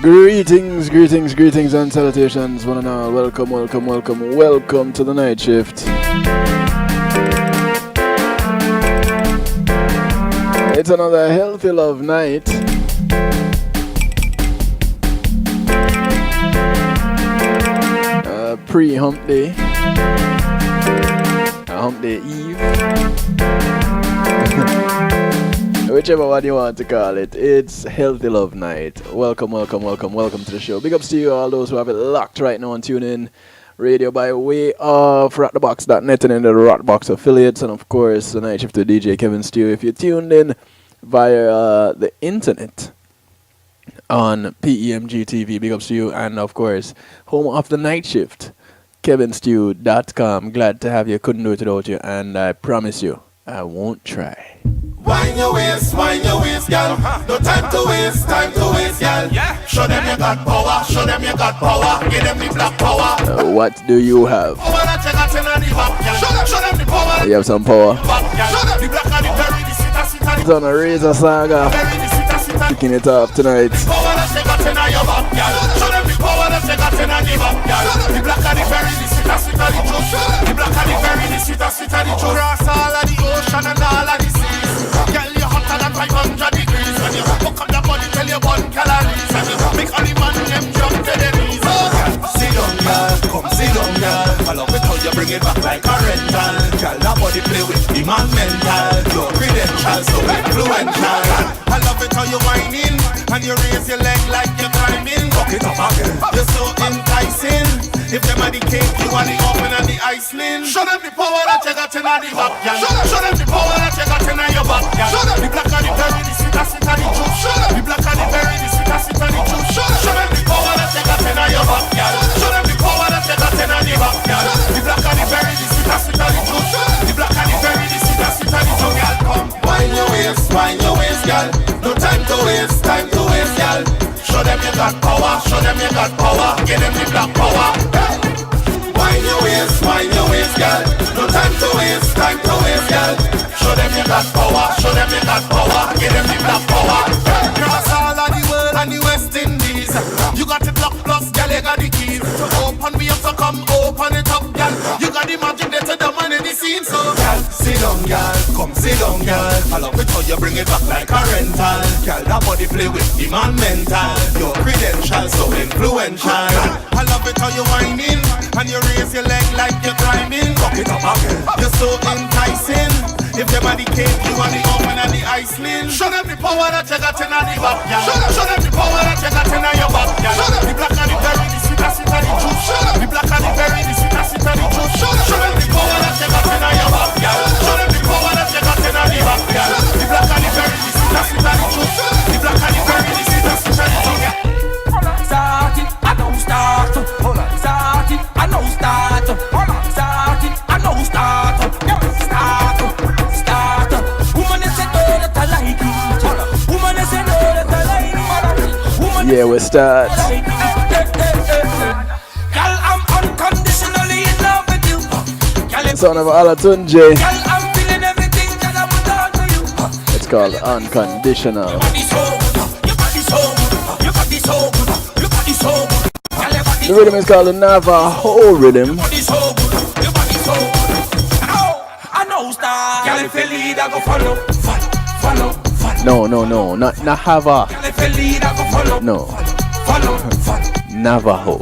Greetings and salutations, one and all. Welcome to the night shift. It's another healthy love night. Pre-hump day. Hump day eve. Whichever one you want to call it, it's Healthy Love Night. Welcome to the show. Big ups to you, all those who have it locked right now and tune in radio by way of rockthebox.net and in the Rockbox affiliates, and of course the night shift to DJ Kevin Stew. If you're tuned in via the internet on PEMG TV, big ups to you, and of course home of the night shift, kevinstew.com. Glad to have you. Couldn't do it without you, and I promise you I won't try. Wind your waist, girl. No time to waste, girl. Yeah. Show them you got power, give them the black power. What do you have? Show them the power. You have some power. The black and the berry, the sweet. It's on a Razor Saga. Picking it up tonight. Show them the power that you got in the back, girl. The black and the berry, the sweet, the juice. The black and the berry, the sweet, the juice. Cross all of the ocean and all of the seas. Girl, you're hotter than 500 degrees. When you hook up the body, tell you 1 calories. And you make all the man them jump to their knees. Oh, girl, sit down, girl. Come sit down, girl. I love it how you bring it back like a rental. Girl, that body play with the man mental. Your credentials so influential. I love it how you whining and you raise your leg like you're climbing. Fuck it up again. You're so enticing. If them are the cake, you are the oven and the iceling. Show them the power that you got in the back, girl. Show them the power that you got in your back, girl. The black and the berry, the sweet and the juice. The black and the berry, the sweet and the juice. Show them the power that you got in your back, girl. Show them the power that you got in the back, girl. The black and the berry, the sweet and the juice. The black and the berry, the sweet and the juice. Girl, come, wind your waist, girl. No time to waste, girl. Show them you got power, give them the black power. Hey. Wind your waist, girl. No time to waste, girl. Show them you got power, give them the black power. Hey. Cross all of the world and the West Indies. You got it locked plus, girl, you got the keys. To open me up, so come open it up, girl. You got the magic there to the man in the scene, so girl, sit down, girl, come sit down, girl. I love it how you bring it back like a rental. Girl, that body play with the man mental. Your credentials so influential. I love it how you whining and you raise your leg like you're climbing. Fuck it up again. You're so enticing. If your body cake, you are the oven and the iceling. Show them the power that you got in the back, girl. Show them the power that you got in your back, girl. The black and the berry, the sweet and the juice. The black and the berry, the sweet and the juice. Show them the power that you got in your back, girl. Show them the power that you got in the back, girl. The black and the berry, the sweet and the juice. The black and the berry, the sweet and the juice. Start it, I don't start. Start it, I don't start. Start it, I don't start. Start. Woman is said that I like it. Woman is said that I like it. Yeah, we start. Girl, I'm unconditionally in love with you. Son of Alatunje. Girl, I'm feeling everything that I'm done to you. It's called Unconditional. Your body so good. Your body so good. Your body so good. Your body so good. The rhythm is called the Navajo rhythm. No, not Nahava. No, Navajo.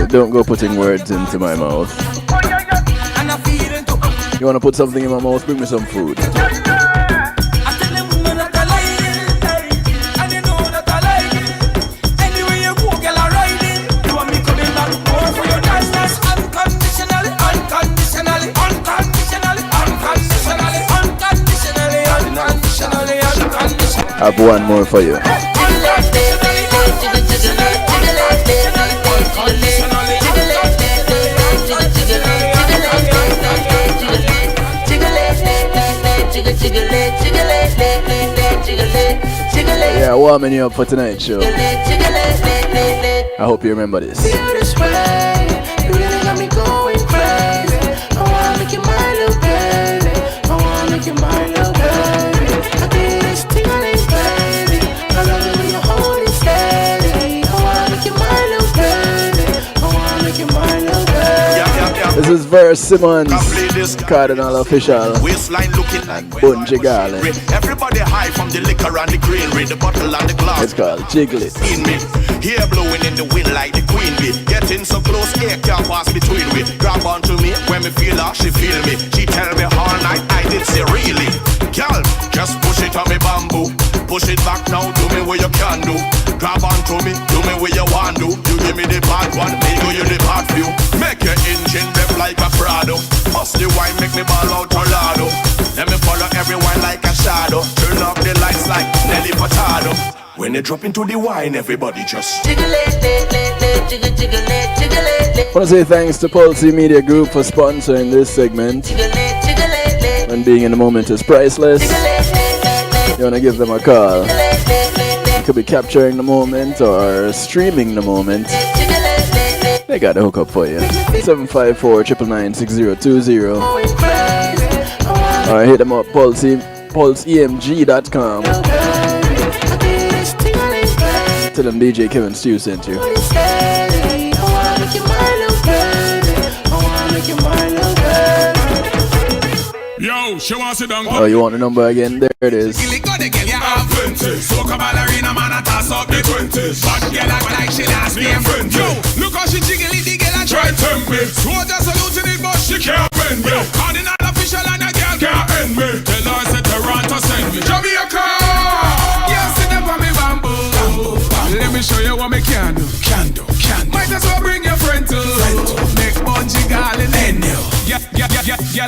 Don't go putting words into my mouth. You want to put something in my mouth? Bring me some food. I have one more for you. Yeah, warming you up for tonight's show. I hope you remember this. Feel this way, you really got me going crazy. I wanna make you my little baby. I wanna make you my little baby. I give you this tingling, baby. I love it when you hold it steady. I wanna make you my little baby. I wanna make you my little baby. This is Verse Simmons, Cardinal Official, and Bunji Garland. Everybody high from the liquor and the greenery, the bottle and the glass. It's called Jiggle It. In me, hair blowing in the wind like the queen bee. Getting so close, air can't pass between we. Grab onto me when me feel her, she feel me. She tell me all night, I did say really. Girl, just push it on me bamboo. Push it back now, do me what you can do. Grab onto me, do me what you want do. You give me the bad one, me go you the bad view. Make your engine rev like a Prado. Bust the wine, make me ball out Tornado. Let me follow everyone like a shadow. Turn off the lights like Nelly Furtado. When they drop into the wine, everybody just Jiggle it, jiggle, jiggle it, jiggle it. I want to say thanks to Pulsey Media Group for sponsoring this segment. Jiggle it, And being in the moment is priceless. You want to give them a call. You could be capturing the moment or streaming the moment. They got the hookup for you. 754-999-6020. Or hit them up, pulseemg.com. Tell them DJ Kevin Stew sent you. Yo, she wants to down. Oh, you want the number again? There it is. So come ballerina man and toss up the 20s. But girl like she last name. Yo, look how she jiggle it, the girl and try tempt me. Soldier saluting it, but she can't bend me. Cardinal official and a girl can't end me. Tell her say Toronto send me. Jamaica, yeah, sit up on me bamboo. Let me show you what me can do. Can do. Might as well bring your friend too. Make Bunji Garland and you. Yeah,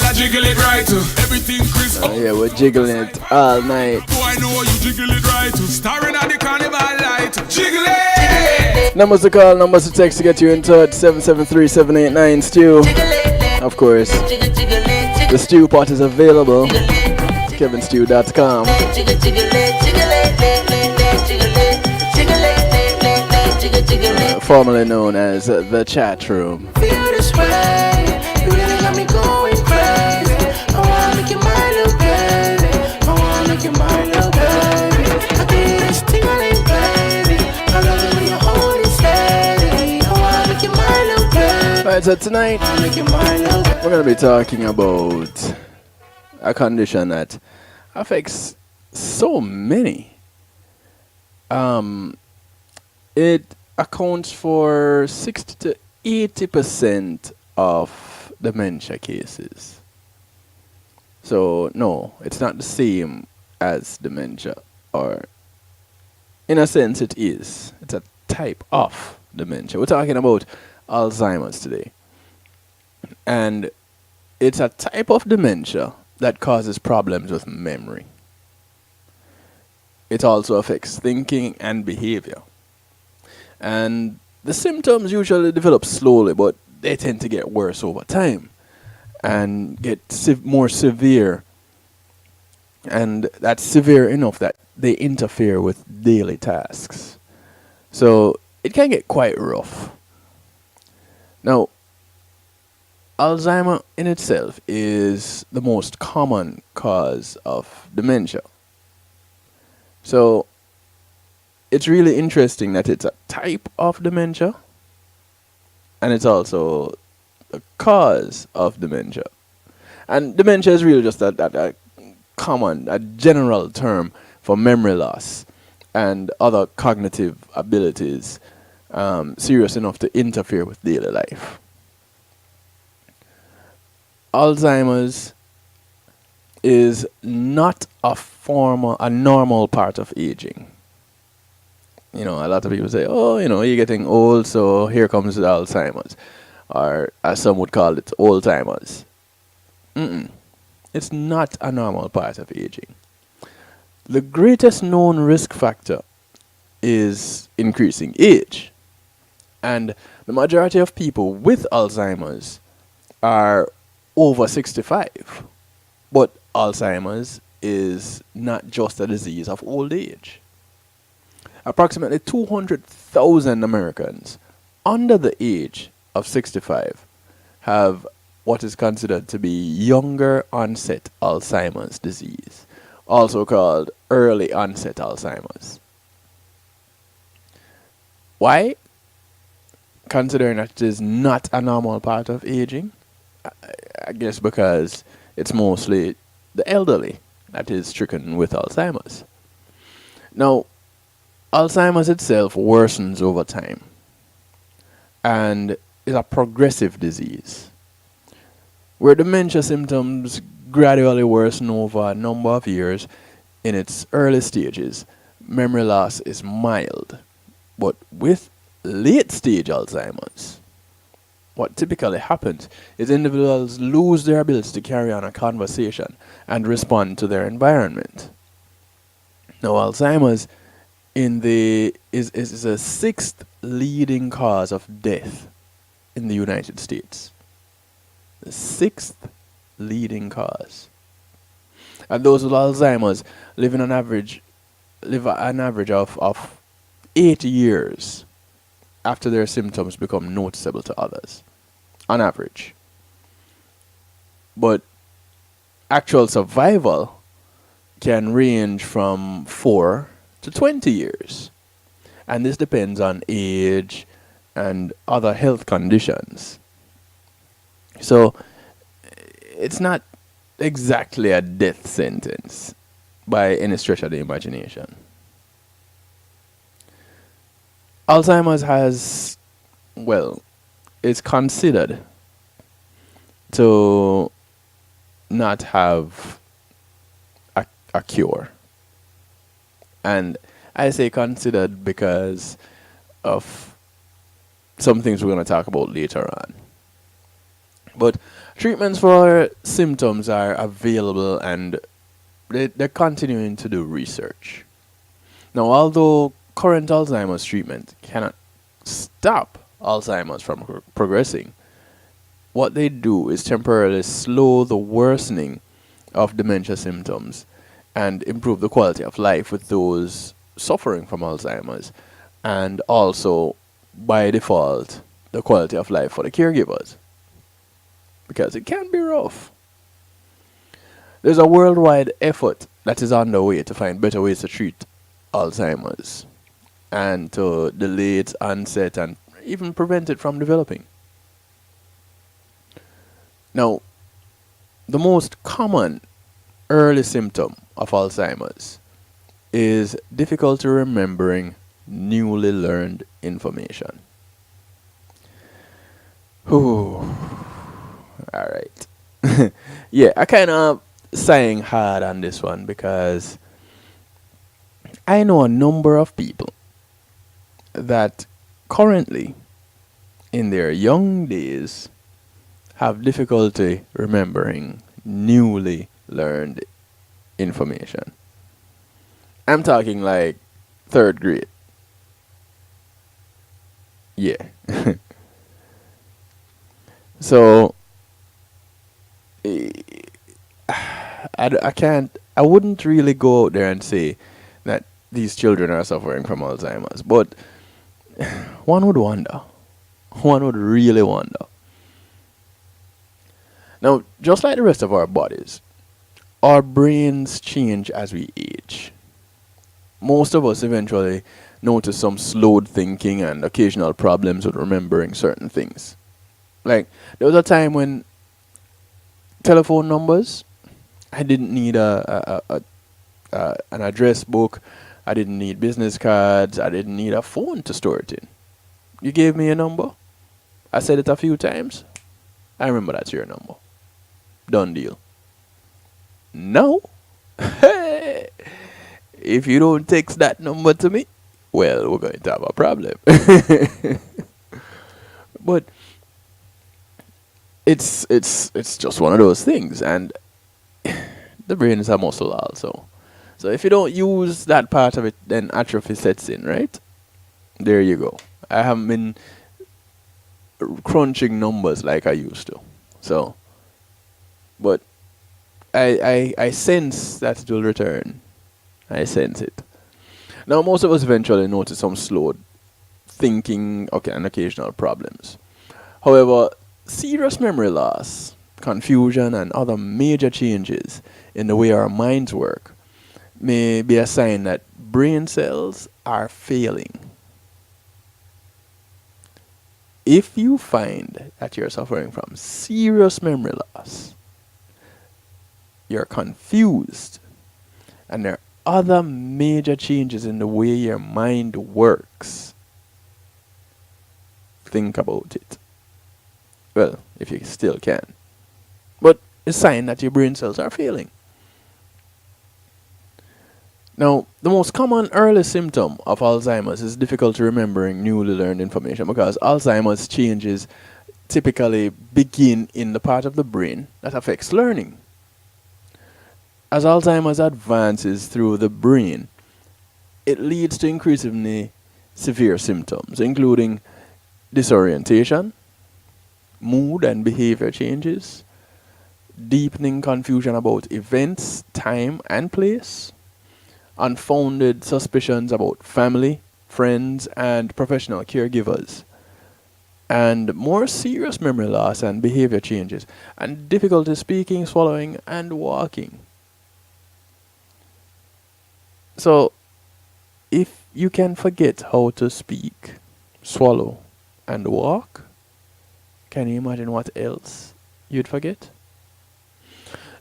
I jiggle it right too. Everything crisp. Yeah, we're jiggling it all night. Oh, I know you jiggle it right too. Starring at the carnival light. Jiggle it. Numbers to call, numbers to text to get you in touch. 773-789-STEW. Of course, the Stew Pot is available. KevinStew.com. Formerly known as the chat room. Feel this way, you really got me going crazy. I wanna make you my little baby. I wanna make you my little baby. I give you this tingling, baby. I love it when you hold it steady. I wanna make you my little baby. Alright, so tonight I wanna make you my little baby. we're going to be talking about a condition that affects so many. It accounts for 60 to 80% of dementia cases. So no, it's not the same as dementia, or in a sense it is. It's a type of dementia. We're talking about Alzheimer's today. And it's a type of dementia that causes problems with memory. It also affects thinking and behavior. And the symptoms usually develop slowly, but they tend to get worse over time and get more severe. And that's severe enough that they interfere with daily tasks. So it can get quite rough. Now, Alzheimer in itself is the most common cause of dementia. So it's really interesting that it's a type of dementia and it's also the cause of dementia. And dementia is really just a common, a general term for memory loss and other cognitive abilities serious enough to interfere with daily life. Alzheimer's is not a normal part of aging. You know, a lot of people say, oh, you know, you're getting old, so here comes the Alzheimer's. Or, as some would call it, old-timers. It's not a normal part of aging. The greatest known risk factor is increasing age. And the majority of people with Alzheimer's are over 65. But Alzheimer's is not just a disease of old age. Approximately 200,000 100,000 Americans under the age of 65 have what is considered to be younger onset Alzheimer's disease, also called early onset Alzheimer's. Why? Considering that it is not a normal part of aging, I guess because it's mostly the elderly that is stricken with Alzheimer's. Now, Alzheimer's itself worsens over time and is a progressive disease where dementia symptoms gradually worsen over a number of years. In its early stages, memory loss is mild, but with late stage Alzheimer's, what typically happens is individuals lose their ability to carry on a conversation and respond to their environment. Now, Alzheimer's is a sixth leading cause of death in the United States. The sixth leading cause. And those with Alzheimer's live an average of 8 years after their symptoms become noticeable to others, on average. But actual survival can range from 4 to 20 years. And this depends on age and other health conditions. So it's not exactly a death sentence by any stretch of the imagination. Alzheimer's is considered to not have a cure. And I say considered because of some things we're going to talk about later on. But treatments for symptoms are available and they're continuing to do research. Now, although current Alzheimer's treatment cannot stop Alzheimer's from progressing, what they do is temporarily slow the worsening of dementia symptoms and improve the quality of life with those suffering from Alzheimer's, and also, by default, the quality of life for the caregivers, because it can be rough. There's a worldwide effort that is underway to find better ways to treat Alzheimer's and to delay its onset and even prevent it from developing. Now, the most common early symptom of Alzheimer's is difficulty remembering newly learned information. All right. Yeah, I kind of sighing hard on this one because I know a number of people that currently, in their young days, have difficulty remembering newly learned information. I'm talking like 3rd grade. Yeah. So, I wouldn't really go out there and say that these children are suffering from Alzheimer's, but one would wonder. One would really wonder. Now, just like the rest of our bodies, our brains change as we age. Most of us eventually notice some slowed thinking and occasional problems with remembering certain things. Like, there was a time when telephone numbers, I didn't need an address book, I didn't need business cards, I didn't need a phone to store it in. You gave me a number, I said it a few times, I remember that's your number. Done deal. Now, if you don't text that number to me, well, we're going to have a problem. But it's just one of those things, and the brain is a muscle also. So if you don't use that part of it, then atrophy sets in, right? There you go. I haven't been crunching numbers like I used to. So, but I sense that it will return. I sense it. Now, most of us eventually notice some slowed thinking, okay, and occasional problems. However, serious memory loss, confusion, and other major changes in the way our minds work may be a sign that brain cells are failing. If you find that you're suffering from serious memory loss, you're confused, and there are other major changes in the way your mind works, think about it. Well, if you still can. But it's a sign that your brain cells are failing. Now, the most common early symptom of Alzheimer's is difficulty remembering newly learned information, because Alzheimer's changes typically begin in the part of the brain that affects learning. As Alzheimer's advances through the brain, it leads to increasingly severe symptoms, including disorientation, mood and behavior changes, deepening confusion about events, time, and place, unfounded suspicions about family, friends, and professional caregivers, and more serious memory loss and behavior changes, and difficulty speaking, swallowing, and walking. So, if you can forget how to speak, swallow, and walk, can you imagine what else you'd forget?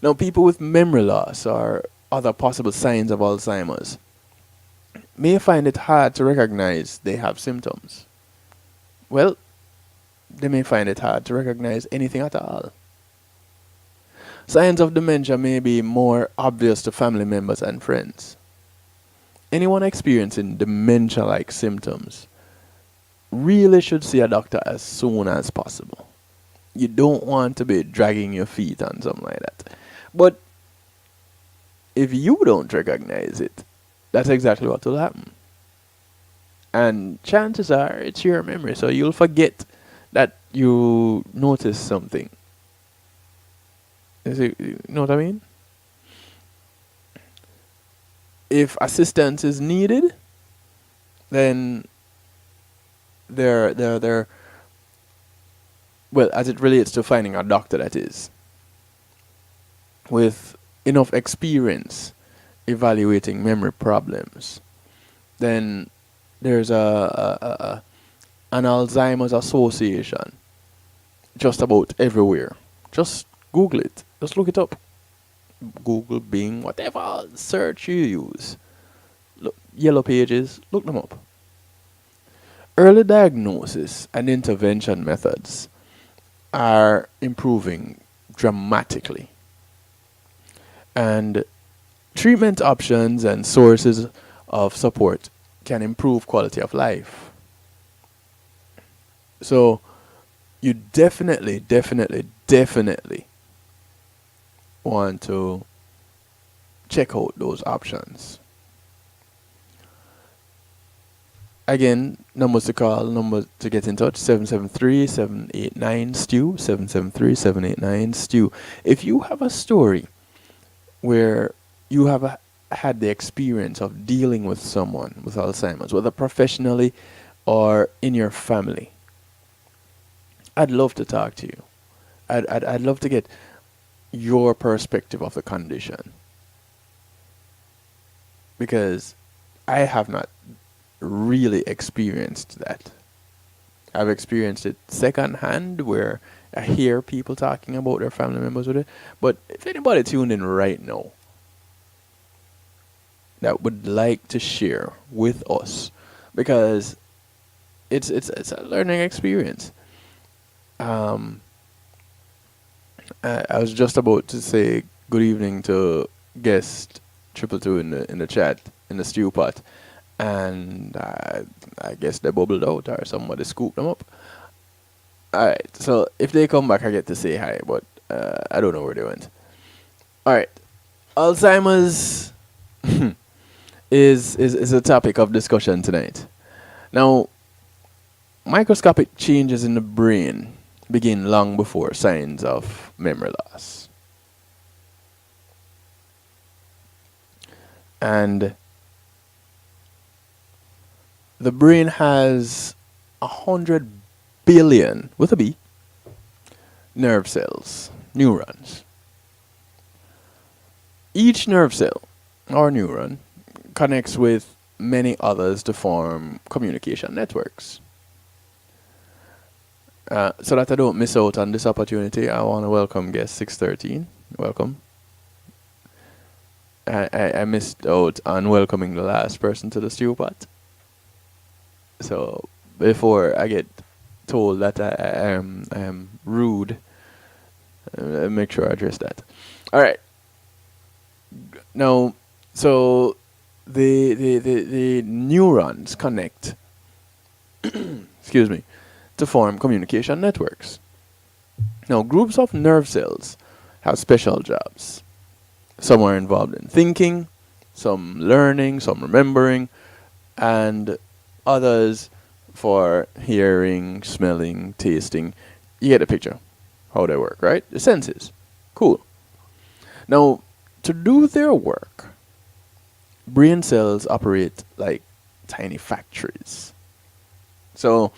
Now, people with memory loss or other possible signs of Alzheimer's may find it hard to recognize they have symptoms. Well, they may find it hard to recognize anything at all. Signs of dementia may be more obvious to family members and friends. Anyone experiencing dementia-like symptoms really should see a doctor as soon as possible. You don't want to be dragging your feet on something like that. But if you don't recognize it, that's exactly what will happen. And chances are it's your memory, so you'll forget that you noticed something. You know what I mean? If assistance is needed, then they're well, as it relates to finding a doctor, that is, with enough experience evaluating memory problems, then there's an Alzheimer's association just about everywhere. Just Google it. Just look it up. Google, Bing, whatever search you use. Look, Yellow Pages, look them up. Early diagnosis and intervention methods are improving dramatically. And treatment options and sources of support can improve quality of life. So you definitely want to check out those options. Again, numbers to call, numbers to get in touch, 773-789-STEW, 773-789-STEW. If you have a story where you have had the experience of dealing with someone with Alzheimer's, whether professionally or in your family, I'd love to talk to you. I'd love to get your perspective of the condition, because I have not really experienced that. I've experienced it secondhand, where I hear people talking about their family members with it. But if anybody tuned in right now that would like to share with us, because it's a learning experience. I was just about to say good evening to guest 222 in the chat, in the stew pot, and I guess they bubbled out or somebody scooped them up. Alright, so if they come back I get to say hi, but I don't know where they went. Alright, Alzheimer's is a topic of discussion tonight. Now, microscopic changes in the brain begin long before signs of memory loss. And the brain has 100 billion, with a B, nerve cells, neurons. Each nerve cell or neuron connects with many others to form communication networks. So that I don't miss out on this opportunity, I want to welcome guest 613. Welcome. I missed out on welcoming the last person to the stew pot. So before I get told that I am rude, make sure I address that. All right. Now, so the neurons connect, excuse me, to form communication networks. Now, groups of nerve cells have special jobs. Some are involved in thinking, some learning, some remembering, and others for hearing, smelling, tasting. You get the picture, how they work, right? The senses. Cool. Now, to do their work, brain cells operate like tiny factories. So,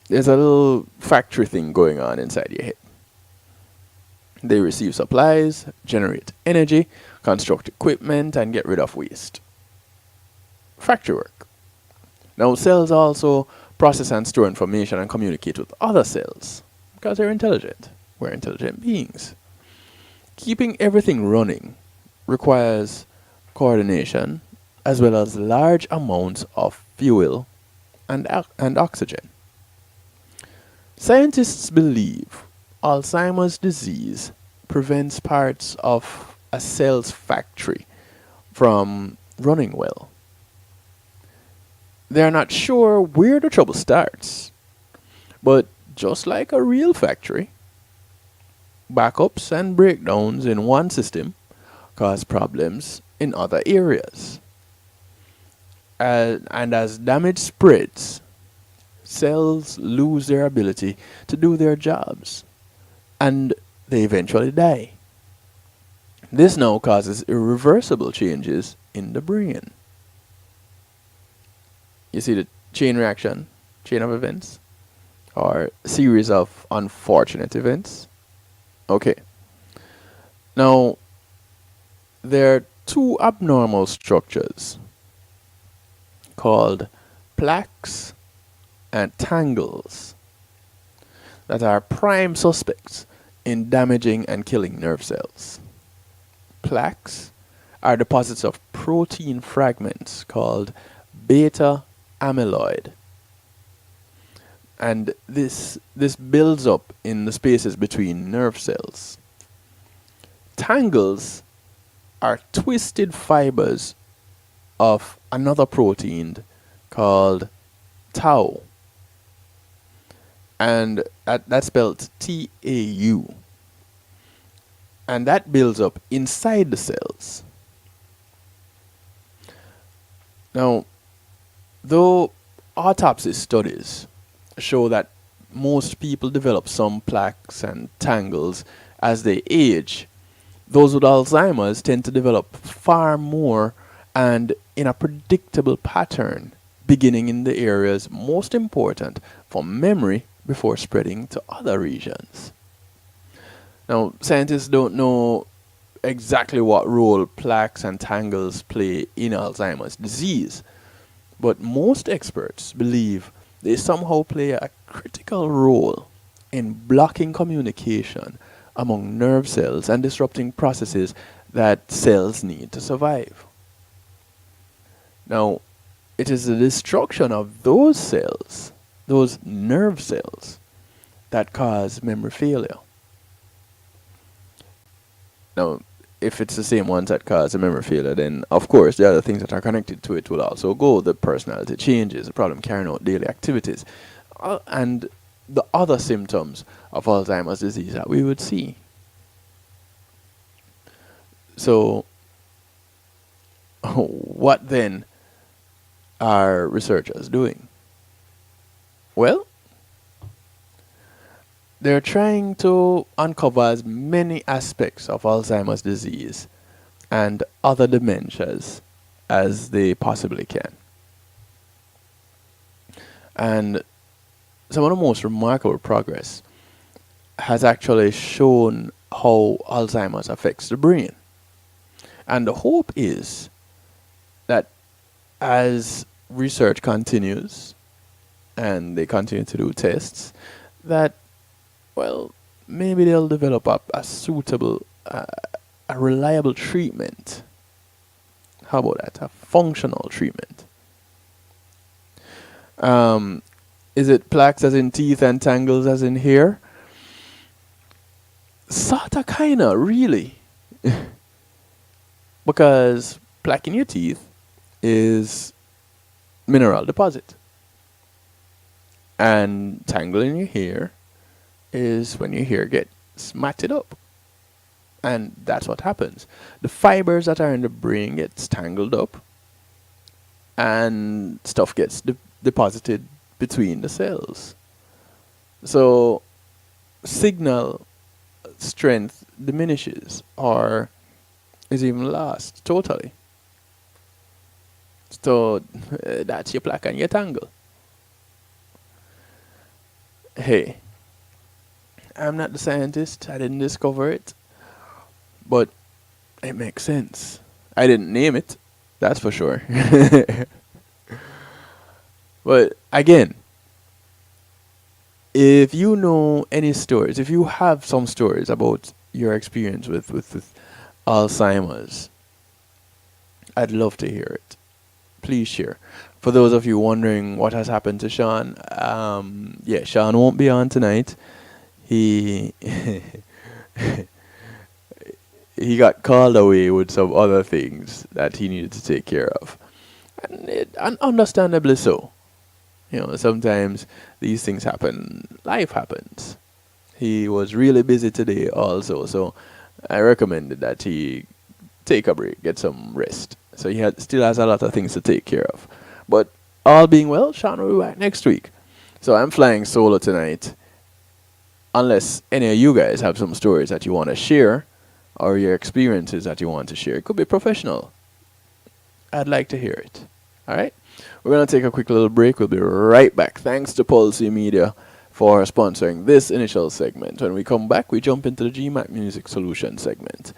there's a little factory thing going on inside your head. They receive supplies, generate energy, construct equipment, and get rid of waste. Factory work. Now, cells also process and store information and communicate with other cells because they're intelligent. We're intelligent beings. Keeping everything running requires coordination as well as large amounts of fuel and oxygen. Scientists believe Alzheimer's disease prevents parts of a cell's factory from running well. They're not sure where the trouble starts, but just like a real factory, backups and breakdowns in one system cause problems in other areas. And as damage spreads, cells lose their ability to do their jobs, and they eventually die. This now causes irreversible changes in the brain. You see the chain reaction, chain of events, or series of unfortunate events? Okay. Now, there are two abnormal structures called plaques and tangles that are prime suspects in damaging and killing nerve cells. Plaques are deposits of protein fragments called beta amyloid. And this builds up in the spaces between nerve cells. Tangles are twisted fibers of another protein called tau. And that's spelled T-A-U. And that builds up inside the cells. Now, though autopsy studies show that most people develop some plaques and tangles as they age, those with Alzheimer's tend to develop far more and in a predictable pattern, beginning in the areas most important for memory before spreading to other regions. Now, scientists don't know exactly what role plaques and tangles play in Alzheimer's disease, but most experts believe they somehow play a critical role in blocking communication among nerve cells and disrupting processes that cells need to survive. Now, it is the destruction of those cells, those nerve cells, that cause memory failure. Now, if it's the same ones that cause the memory failure, then of course the other things that are connected to it will also go. The personality changes, the problem carrying out daily activities, and the other symptoms of Alzheimer's disease that we would see. So, what then are researchers doing? Well, they're trying to uncover as many aspects of Alzheimer's disease and other dementias as they possibly can. And some of the most remarkable progress has actually shown how Alzheimer's affects the brain. And the hope is that as research continues and they continue to do tests, that, well, maybe they'll develop a suitable, a reliable treatment. How about that? A functional treatment. Is it plaques as in teeth and tangles as in hair? Sorta, kinda, really. Because plaque in your teeth is mineral deposit. And tangle in your hair is when your hair gets matted up. And that's what happens. The fibers that are in the brain gets tangled up and stuff gets deposited between the cells. So signal strength diminishes or is even lost totally. So that's your plaque and your tangle. Hey, I'm not the scientist. I didn't discover it. But it makes sense. I didn't name it. That's for sure. But again, if you know any stories, if you have some stories about your experience with Alzheimer's, I'd love to hear it. Please share. For those of you wondering what has happened to Sean, Sean won't be on tonight. He he got called away with some other things that he needed to take care of, and understandably so. You know, sometimes these things happen. Life happens. He was really busy today also, so I recommended that he take a break, get some rest. So he still has a lot of things to take care of. But all being well, Sean will be back next week. So I'm flying solo tonight. Unless any of you guys have some stories that you want to share or your experiences that you want to share. It could be professional. I'd like to hear it. All right? We're going to take a quick little break. We'll be right back. Thanks to Pulse Media for sponsoring this initial segment. When we come back, we jump into the GMAC Music Solution segment.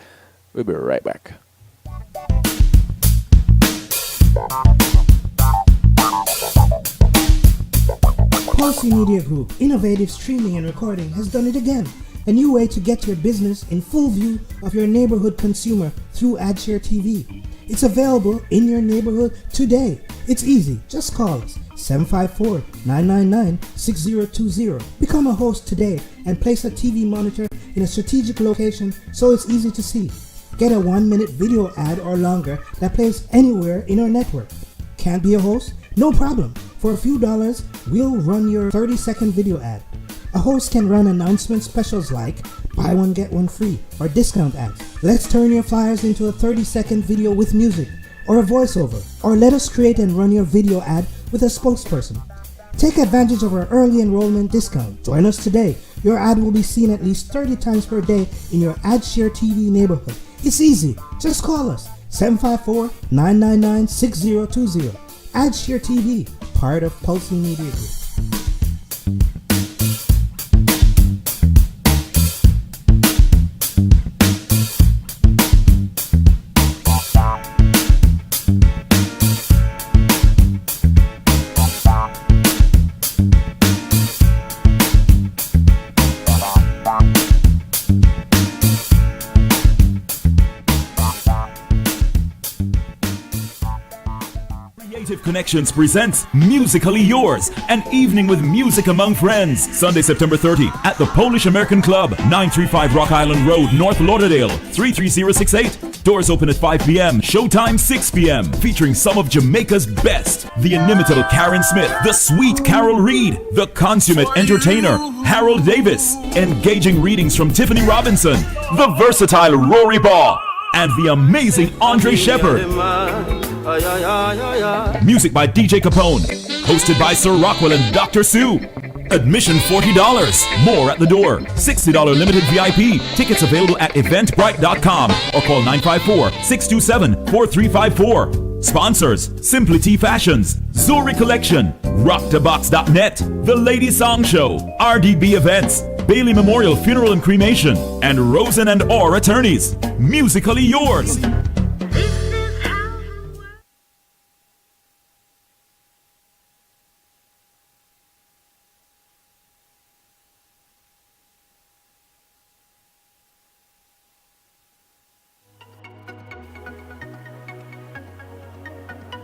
We'll be right back. Pulse Media Group, innovative streaming and recording, has done it again. A new way to get your business in full view of your neighborhood consumer through AdShare TV. It's available in your neighborhood today. It's easy. Just call us 754-999-6020. Become a host today and place a TV monitor in a strategic location so it's easy to see. Get a 1-minute video ad or longer that plays anywhere in our network. Can't be a host? No problem. For a few dollars, we'll run your 30-second video ad. A host can run announcement specials like buy one get one free or discount ads. Let's turn your flyers into a 30-second video with music or a voiceover, or let us create and run your video ad with a spokesperson. Take advantage of our early enrollment discount. Join us today. Your ad will be seen at least 30 times per day in your AdShare TV neighborhood. It's easy. Just call us 754-999-6020. AdShare TV, part of Pulse Media Group. Connections presents Musically Yours, an evening with music among friends. Sunday, September 30 at the Polish American Club, 935 Rock Island Road, North Lauderdale, 33068. Doors open at 5 p.m. Showtime 6 p.m. Featuring some of Jamaica's best. The inimitable Karen Smith, the sweet Carol Reed, the consummate entertainer Harold Davis, engaging readings from Tiffany Robinson, the versatile Rory Ball, and the amazing Andre Shepard. Music by DJ Capone. Hosted by Sir Rockwell and Dr. Sue. Admission $40. More at the door. $60 limited VIP. Tickets available at eventbrite.com or call 954-627-4354. Sponsors: Simply Tea Fashions, Zuri Collection, RockTheBox.net, The Lady Song Show, RDB Events, Bailey Memorial Funeral and Cremation, and Rosen and Orr Attorneys. Musically yours.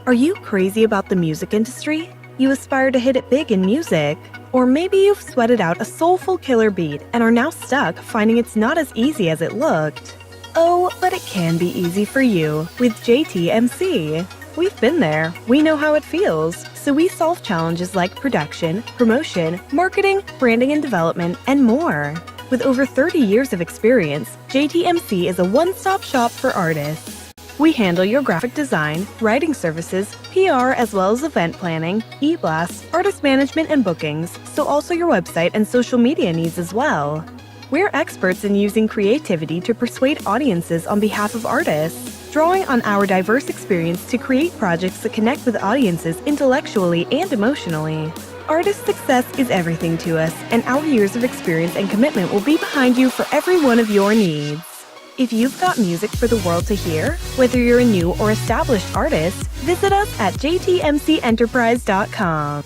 Are you crazy about the music industry? You aspire to hit it big in music? Or maybe you've sweated out a soulful killer beat and are now stuck finding it's not as easy as it looked. Oh, but it can be easy for you with JTMC. We've been there. We know how it feels. So we solve challenges like production, promotion, marketing, branding and development, and more. With over 30 years of experience, JTMC is a one-stop shop for artists. We handle your graphic design, writing services, PR, as well as event planning, e-blasts, artist management, and bookings, so also your website and social media needs as well. We're experts in using creativity to persuade audiences on behalf of artists, drawing on our diverse experience to create projects that connect with audiences intellectually and emotionally. Artist success is everything to us, and our years of experience and commitment will be behind you for every one of your needs. If you've got music for the world to hear, whether you're a new or established artist, visit us at jtmcenterprise.com.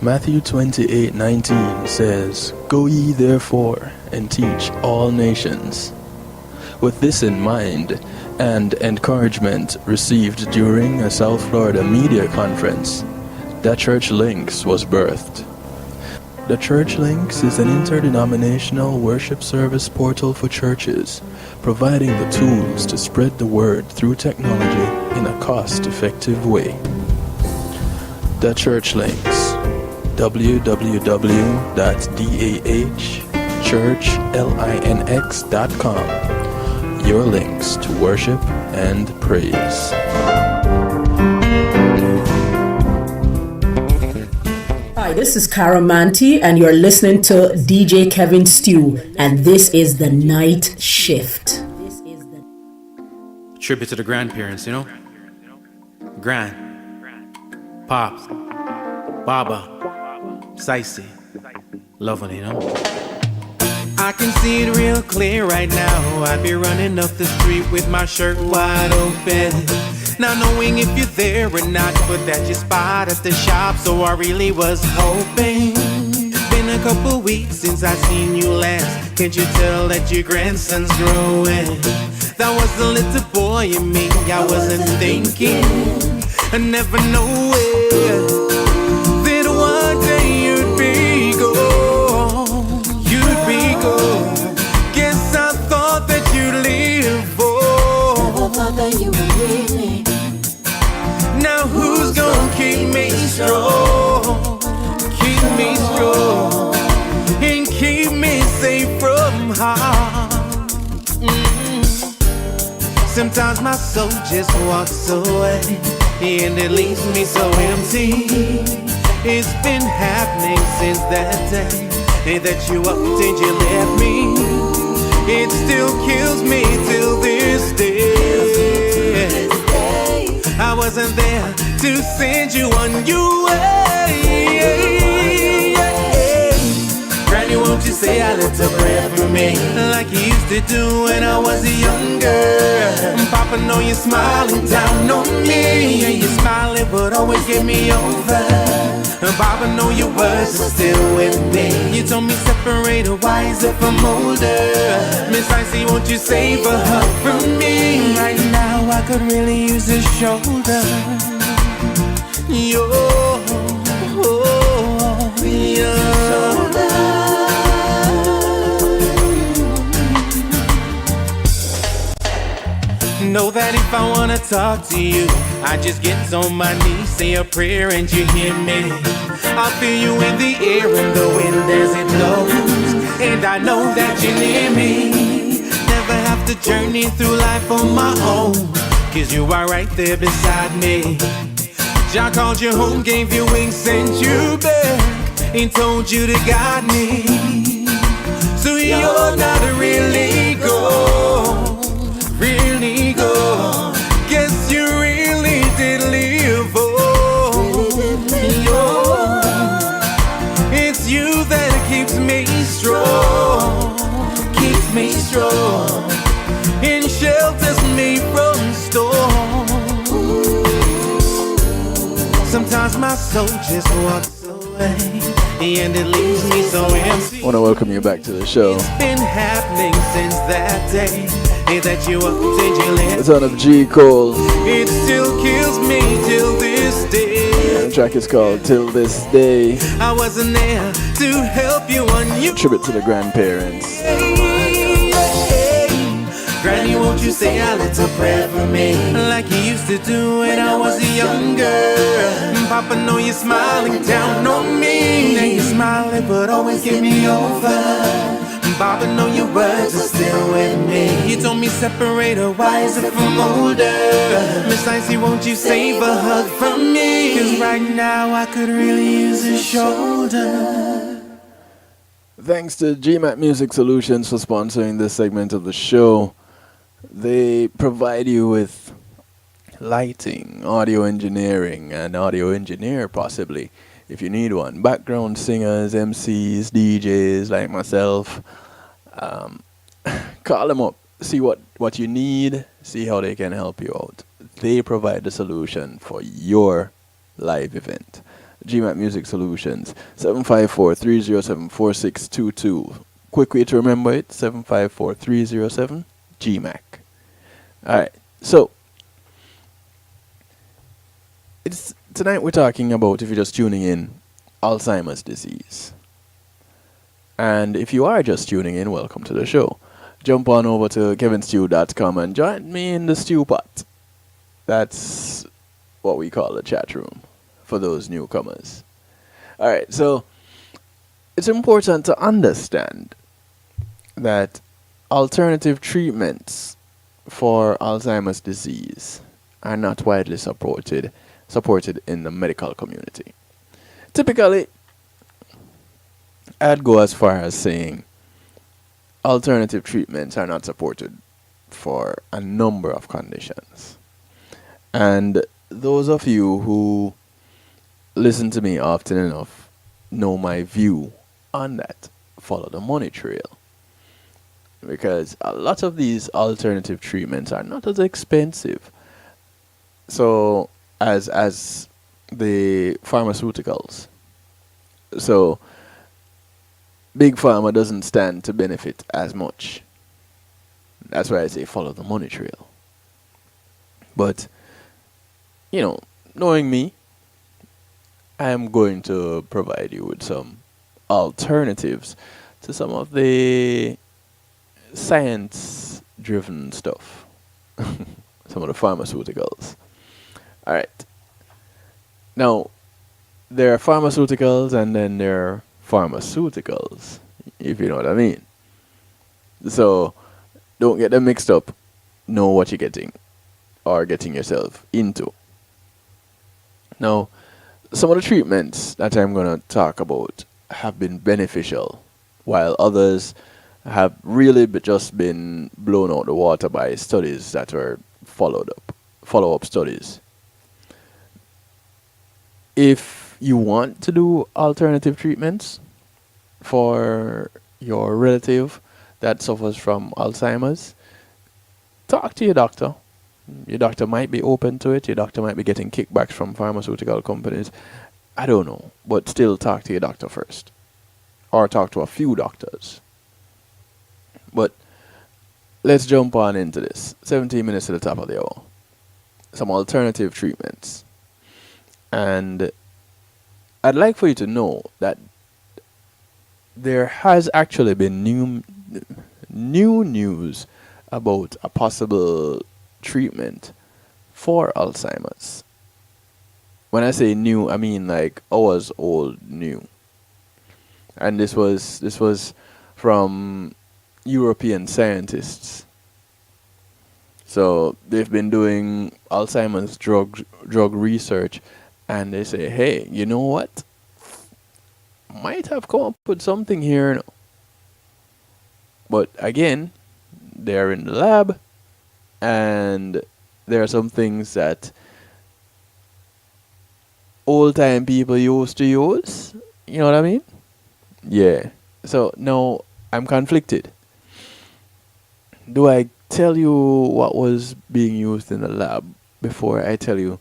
Matthew 28:19 says, "Go ye therefore and teach all nations." With this in mind, and encouragement received during a South Florida media conference, The Church Links was birthed. The Church Links is an interdenominational worship service portal for churches, providing the tools to spread the word through technology in a cost-effective way. The Church Links, www.dahchurchlinx.com, your links to worship and praise. Hi, this is Caramanti, and you're listening to DJ Kevin Stew, and this is The Night Shift. Tribute to the grandparents, you know? Grand, Pops, Baba, Sicey, loving, you know? I can see it real clear right now. I'd be running up the street with my shirt wide open, not knowing if you're there or not, but that you spot at the shop, so I really was hoping. Been a couple weeks since I seen you last. Can't you tell that your grandson's growing? That was the little boy in me, I wasn't thinking, I never know it, that one day you'd be gone, you'd be gone. Guess I thought that you'd live for, never thought that you would leave me. Now who's gonna keep me strong, keep me strong, and keep me safe from harm? Sometimes my soul just walks away, and it leaves me so empty. It's been happening since that day that you upped and you left me. It still kills me till this day. I wasn't there to send you on your way. Granny, won't you say a little prayer for me, like you used to do when I was younger? Papa, know you're smiling down on me, and you're smiling but always get me over. Papa, know your words are still with me. You told me separate or wiser from older. Miss Icy, won't you save a hug from me? Right now I could really use a shoulder. Yo, know that if I wanna talk to you, I just get on my knees, say a prayer, and you hear me. I'll feel you in the air and the wind as it blows, and I know that you're near me. Never have to journey through life on my own, 'cause you are right there beside me. Jah called you home, gave you wings, sent you back, and told you to guide me. So you're not really gone, really gone. strong in shelters made from stone. Sometimes my soul just walks away, and it leaves me so empty. I want to welcome you back to the show. It's been happening since that day that you were The son of G. Cole. It still kills me till this day. The track is called Till This Day. I wasn't there to help you on you. Tribute to the grandparents. Granny, won't you say a little prayer for me, like you used to do when I was younger? Papa, know you're smiling down on me. Now you're smiling, but always give me over. Papa, know your words are still with me. You told me separate her wiser from older. Miss Icy, won't you save a hug from me? 'Cause right now I could really use a shoulder. Thanks to GMAT Music Solutions for sponsoring this segment of the show. They provide you with lighting, audio engineering, and audio engineer possibly, if you need one. Background singers, MCs, DJs like myself. Call them up, see what you need, see how they can help you out. They provide the solution for your live event. GMAT Music Solutions, 754-307-4622. Quick way to remember it, 754-307-GMAC. Alright, so tonight we're talking about, if you're just tuning in, Alzheimer's disease. And if you are just tuning in, welcome to the show. Jump on over to kevinstew.com and join me in the stew pot. That's what we call the chat room for those newcomers. Alright, so it's important to understand that alternative treatments for Alzheimer's disease are not widely supported in the medical community. Typically, I'd go as far as saying alternative treatments are not supported for a number of conditions. And those of you who listen to me often enough know my view on that. Follow the money trail. Because a lot of these alternative treatments are not as expensive. So as the pharmaceuticals. So Big Pharma doesn't stand to benefit as much. That's why I say follow the money trail. But, you know, knowing me, I am going to provide you with some alternatives to some of the science-driven stuff. Some of the pharmaceuticals. Alright. Now, there are pharmaceuticals and then there are pharmaceuticals, if you know what I mean. So, don't get them mixed up. Know what you're getting or getting yourself into. Now, some of the treatments that I'm going to talk about have been beneficial, while others have really just been blown out the water by studies that were follow-up studies. If you want to do alternative treatments for your relative that suffers from Alzheimer's, talk to your doctor. Your doctor might be open to it. Your doctor might be getting kickbacks from pharmaceutical companies. I don't know. But still talk to your doctor first. Or talk to a few doctors. But let's jump on into this. 17 minutes to the top of the hour. Some alternative treatments. And I'd like for you to know that there has actually been new news about a possible treatment for Alzheimer's. When I say new, I mean like hours old new. And this was from European scientists. So they've been doing Alzheimer's drug research, and they say, hey, you know what? Might have come up with something here. No. But again, they're in the lab, and there are some things that old time people used to use. You know what I mean? Yeah. So now I'm conflicted. Do I tell you what was being used in the lab before I tell you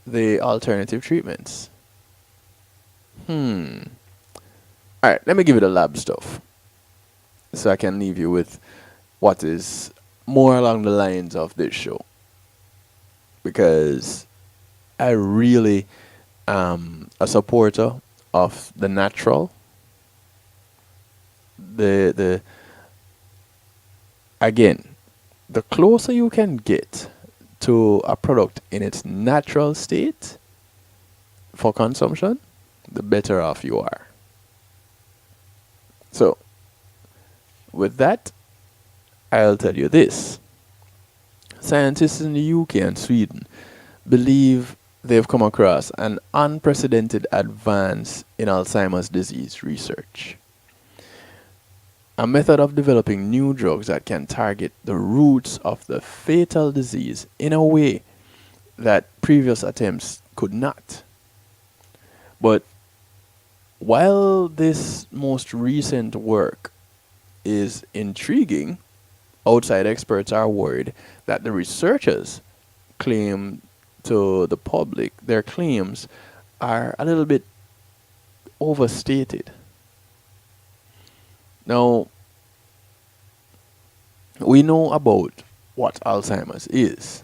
the alternative treatments? Alright, let me give you the lab stuff so I can leave you with what is more along the lines of this show. Because I really am a supporter of the natural. The again, the closer you can get to a product in its natural state for consumption, the better off you are. So, with that, I'll tell you this. Scientists in the UK and Sweden believe they've come across an unprecedented advance in Alzheimer's disease research. A method of developing new drugs that can target the roots of the fatal disease in a way that previous attempts could not. But while this most recent work is intriguing, outside experts are worried that the researchers claim to the public their claims are a little bit overstated. Now, we know about what Alzheimer's is.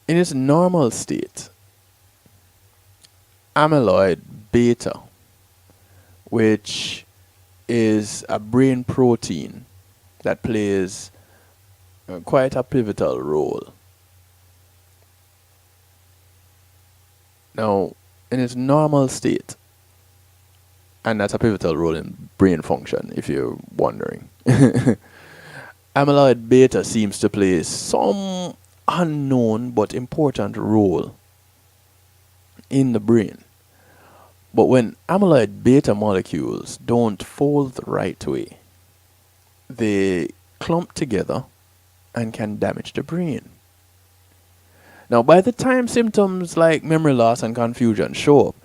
In its normal state, amyloid beta, which is a brain protein that plays quite a pivotal role. Now, in its normal state, and that's a pivotal role in brain function, if you're wondering. Amyloid beta seems to play some unknown but important role in the brain. But when amyloid beta molecules don't fold the right way, they clump together and can damage the brain. Now, by the time symptoms like memory loss and confusion show up,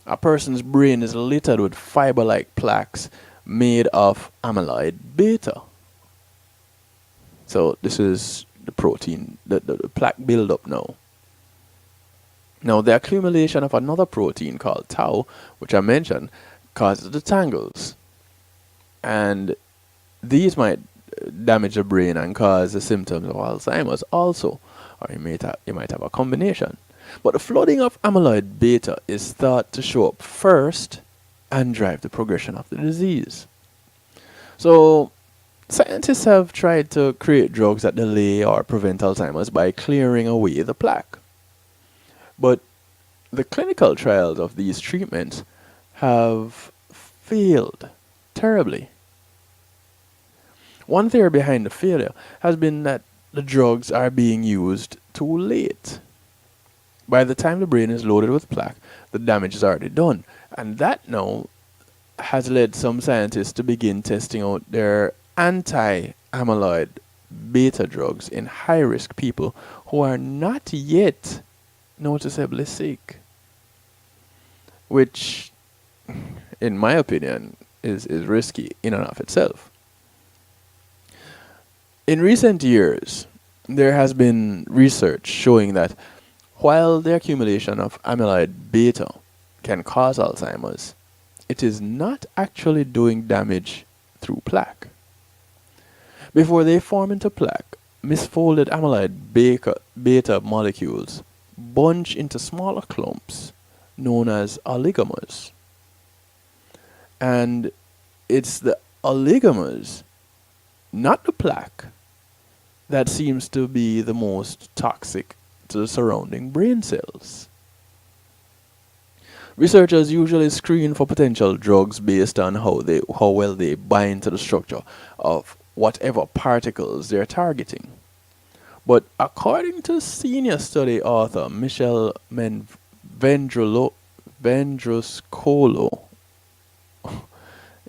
a person's brain is littered with fiber-like plaques made of amyloid beta. So this is the protein, the plaque buildup now. Now, the accumulation of another protein called tau, which I mentioned, causes the tangles. And these might damage the brain and cause the symptoms of Alzheimer's also. Or you might have a combination. But the flooding of amyloid beta is thought to show up first and drive the progression of the disease. So, scientists have tried to create drugs that delay or prevent Alzheimer's by clearing away the plaque. But the clinical trials of these treatments have failed terribly. One theory behind the failure has been that the drugs are being used too late. By the time the brain is loaded with plaque, the damage is already done. And that now has led some scientists to begin testing out their anti-amyloid beta drugs in high-risk people who are not yet noticeably sick. Which, in my opinion, is risky in and of itself. In recent years, there has been research showing that while the accumulation of amyloid beta can cause Alzheimer's, it is not actually doing damage through plaque. Before they form into plaque, misfolded amyloid beta molecules bunch into smaller clumps known as oligomers. And it's the oligomers, not the plaque, that seems to be the most toxic to the surrounding brain cells. Researchers usually screen for potential drugs based on how well they bind to the structure of whatever particles they're targeting. But according to senior study author Michelle Vendruscolo,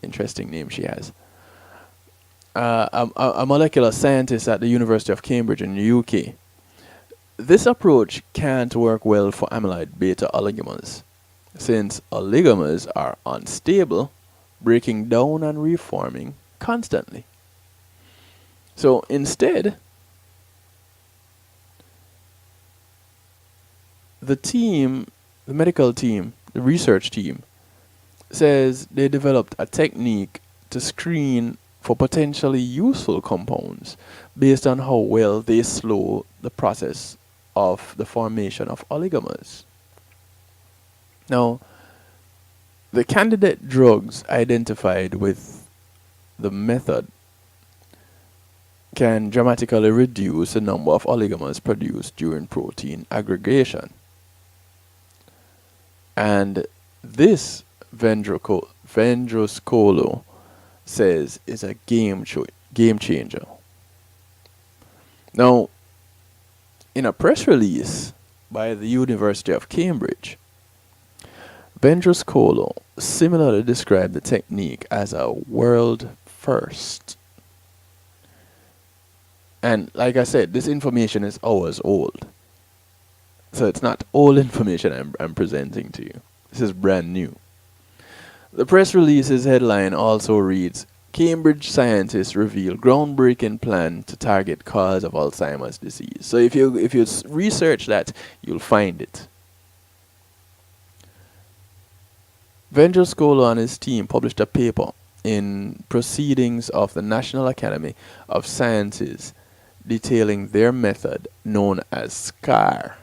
interesting name she has, a molecular scientist at the University of Cambridge in the UK, this approach can't work well for amyloid beta oligomers, since oligomers are unstable, breaking down and reforming constantly. So instead, the medical team, the research team, says they developed a technique to screen for potentially useful compounds based on how well they slow the process of the formation of oligomers. Now, the candidate drugs identified with the method can dramatically reduce the number of oligomers produced during protein aggregation. And this Vendroscolo says is a game changer. Now, in a press release by the University of Cambridge, Vendroscolo similarly described the technique as a world first. And like I said, this information is hours old. So it's not old information I'm presenting to you. This is brand new. The press release's headline also reads, Cambridge scientists reveal groundbreaking plan to target cause of Alzheimer's disease. So if you research that, you'll find it. Vendroscolo and his team published a paper in Proceedings of the National Academy of Sciences detailing their method known as SCAR,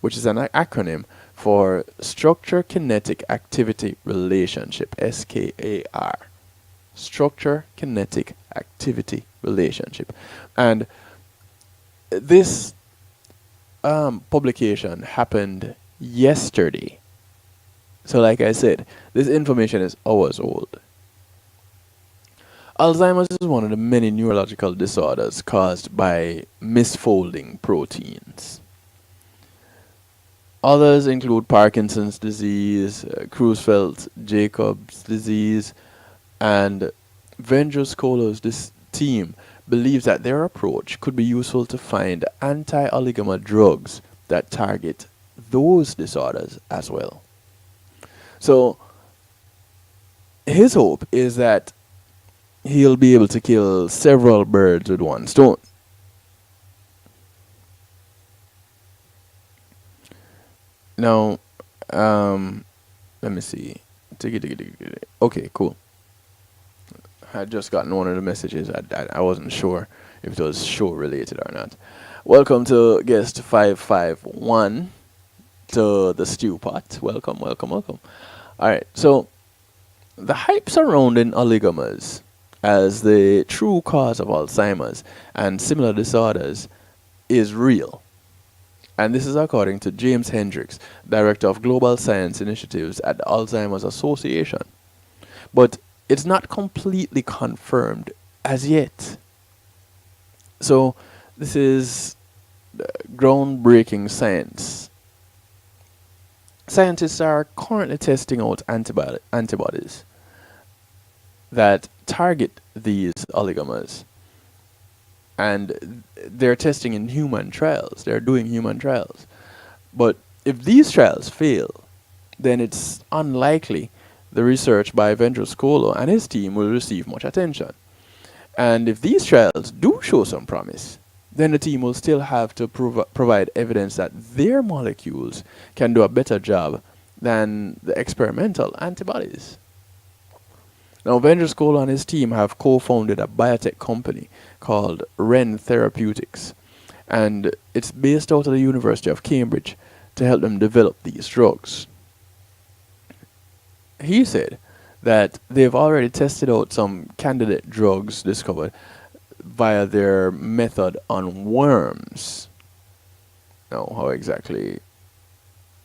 which is an acronym for Structure Kinetic Activity Relationship, SKAR. Structure Kinetic Activity Relationship. And this publication happened yesterday. So like I said, this information is hours old. Alzheimer's is one of the many neurological disorders caused by misfolding proteins. Others include Parkinson's disease, Creutzfeldt-Jacobs disease, and Vendroscolo's team believes that their approach could be useful to find anti-oligomer drugs that target those disorders as well. So his hope is that he'll be able to kill several birds with one stone. Now, let me see. Okay, cool. I had just gotten one of the messages. I wasn't sure if it was show related or not. Welcome to guest 551 to the stew pot. Welcome. Alright, so the hype surrounding oligomers as the true cause of Alzheimer's and similar disorders is real. And this is according to James Hendricks, Director of Global Science Initiatives at the Alzheimer's Association. But it's not completely confirmed as yet. So this is groundbreaking science. Scientists are currently testing out antibodies that target these oligomers. And they're testing in human trials. They're doing human trials. But if these trials fail, then it's unlikely the research by Vendroscolo and his team will receive much attention. And if these trials do show some promise, then the team will still have to provide evidence that their molecules can do a better job than the experimental antibodies. Now, Vendroscolo and his team have co-founded a biotech company called Ren Therapeutics, and it's based out of the University of Cambridge to help them develop these drugs. He said that they've already tested out some candidate drugs discovered via their method on worms. Now, how exactly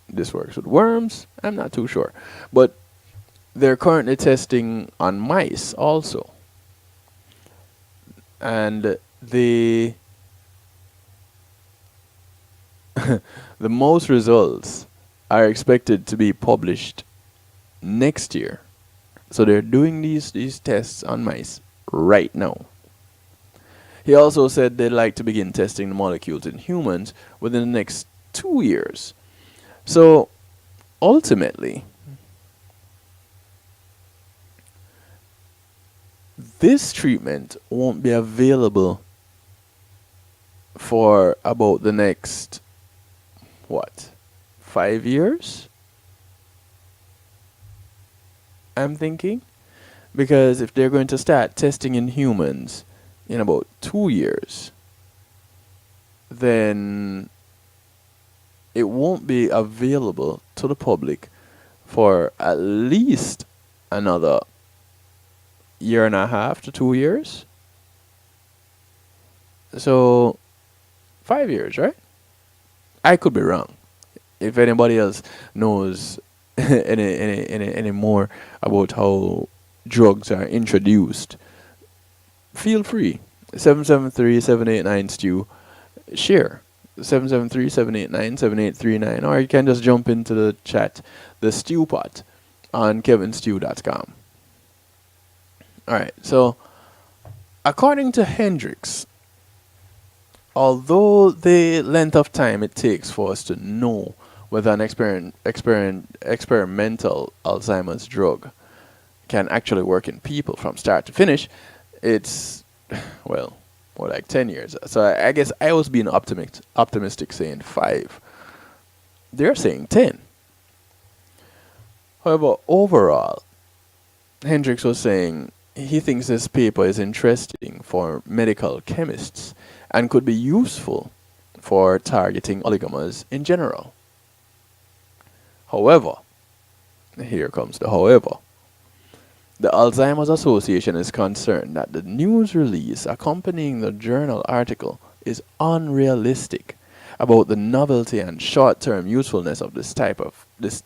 this works with worms, I'm not too sure. But they're currently testing on mice also. And the most results are expected to be published next year. So they're doing these tests on mice right now. He also said they'd like to begin testing the molecules in humans within the next 2 years. So ultimately, this treatment won't be available for about the next, what, 5 years? I'm thinking. Because if they're going to start testing in humans in about 2 years, then it won't be available to the public for at least another year and a half to 2 years. So 5 years, right? I could be wrong. If anybody else knows any more about how drugs are introduced, feel free. 773-789-STEW. Share. 773-789-7839. Or you can just jump into the chat, the Stew Pot, on kevinstew.com. Alright, so according to Hendrix, although the length of time it takes for us to know whether an experimental Alzheimer's drug can actually work in people from start to finish, it's, well, more like 10 years. So I guess I was being optimistic saying 5. They're saying 10. However, overall, Hendrix was saying he thinks this paper is interesting for medical chemists and could be useful for targeting oligomers in general. However, here comes the however. The Alzheimer's Association is concerned that the news release accompanying the journal article is unrealistic about the novelty and short-term usefulness of this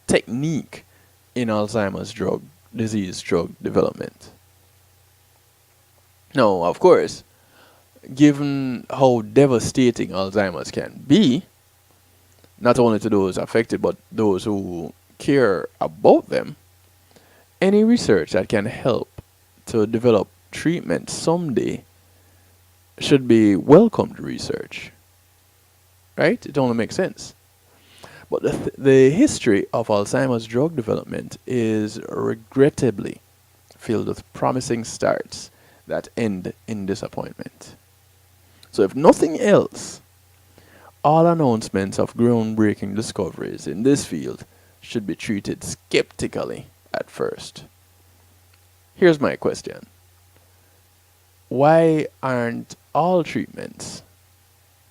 technique in Alzheimer's disease drug development. Now, of course, given how devastating Alzheimer's can be, not only to those affected but those who care about them, any research that can help to develop treatment someday should be welcomed research. Right? It only makes sense. But the history of Alzheimer's drug development is regrettably filled with promising starts that end in disappointment. So if nothing else, all announcements of groundbreaking discoveries in this field should be treated skeptically at first. Here's my question. Why aren't all treatments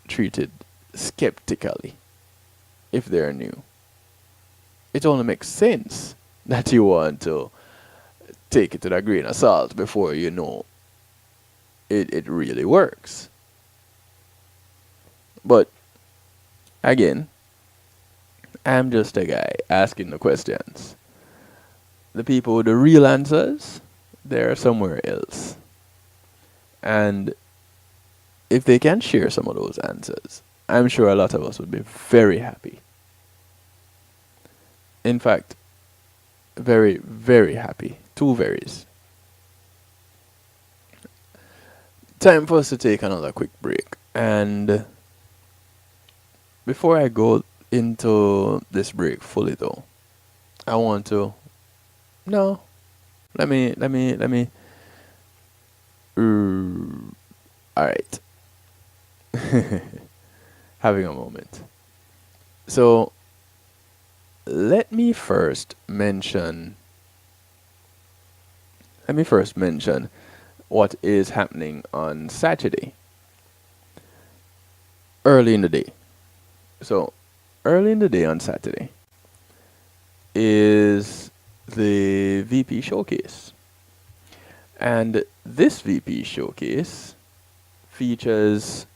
treated skeptically if they're new? It only makes sense that you want to take it with a grain of salt before you know it really works. But again, I'm just a guy asking the questions. The people with the real answers, they're somewhere else. And if they can share some of those answers, I'm sure a lot of us would be very happy. In fact, very, very happy. 2 veries. Time for us to take another quick break. And before I go into this break fully though, I want to let me alright. Having a moment. So let me first mention what is happening on Saturday. Early in the day. So early in the day on Saturday is the VP Showcase. And this VP Showcase features,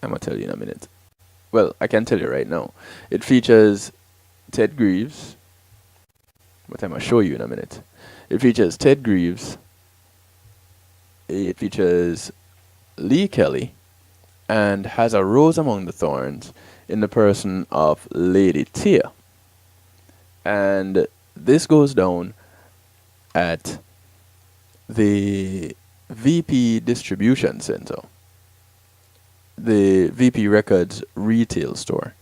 I'm going to tell you in a minute. Well, I can tell you right now. It features Ted Greaves, but I'm going to show you in a minute. It features Ted Greaves. It features Lee Kelly, and has a rose among the thorns in the person of Lady Tia. And this goes down at the VP Distribution Center, the VP Records retail store,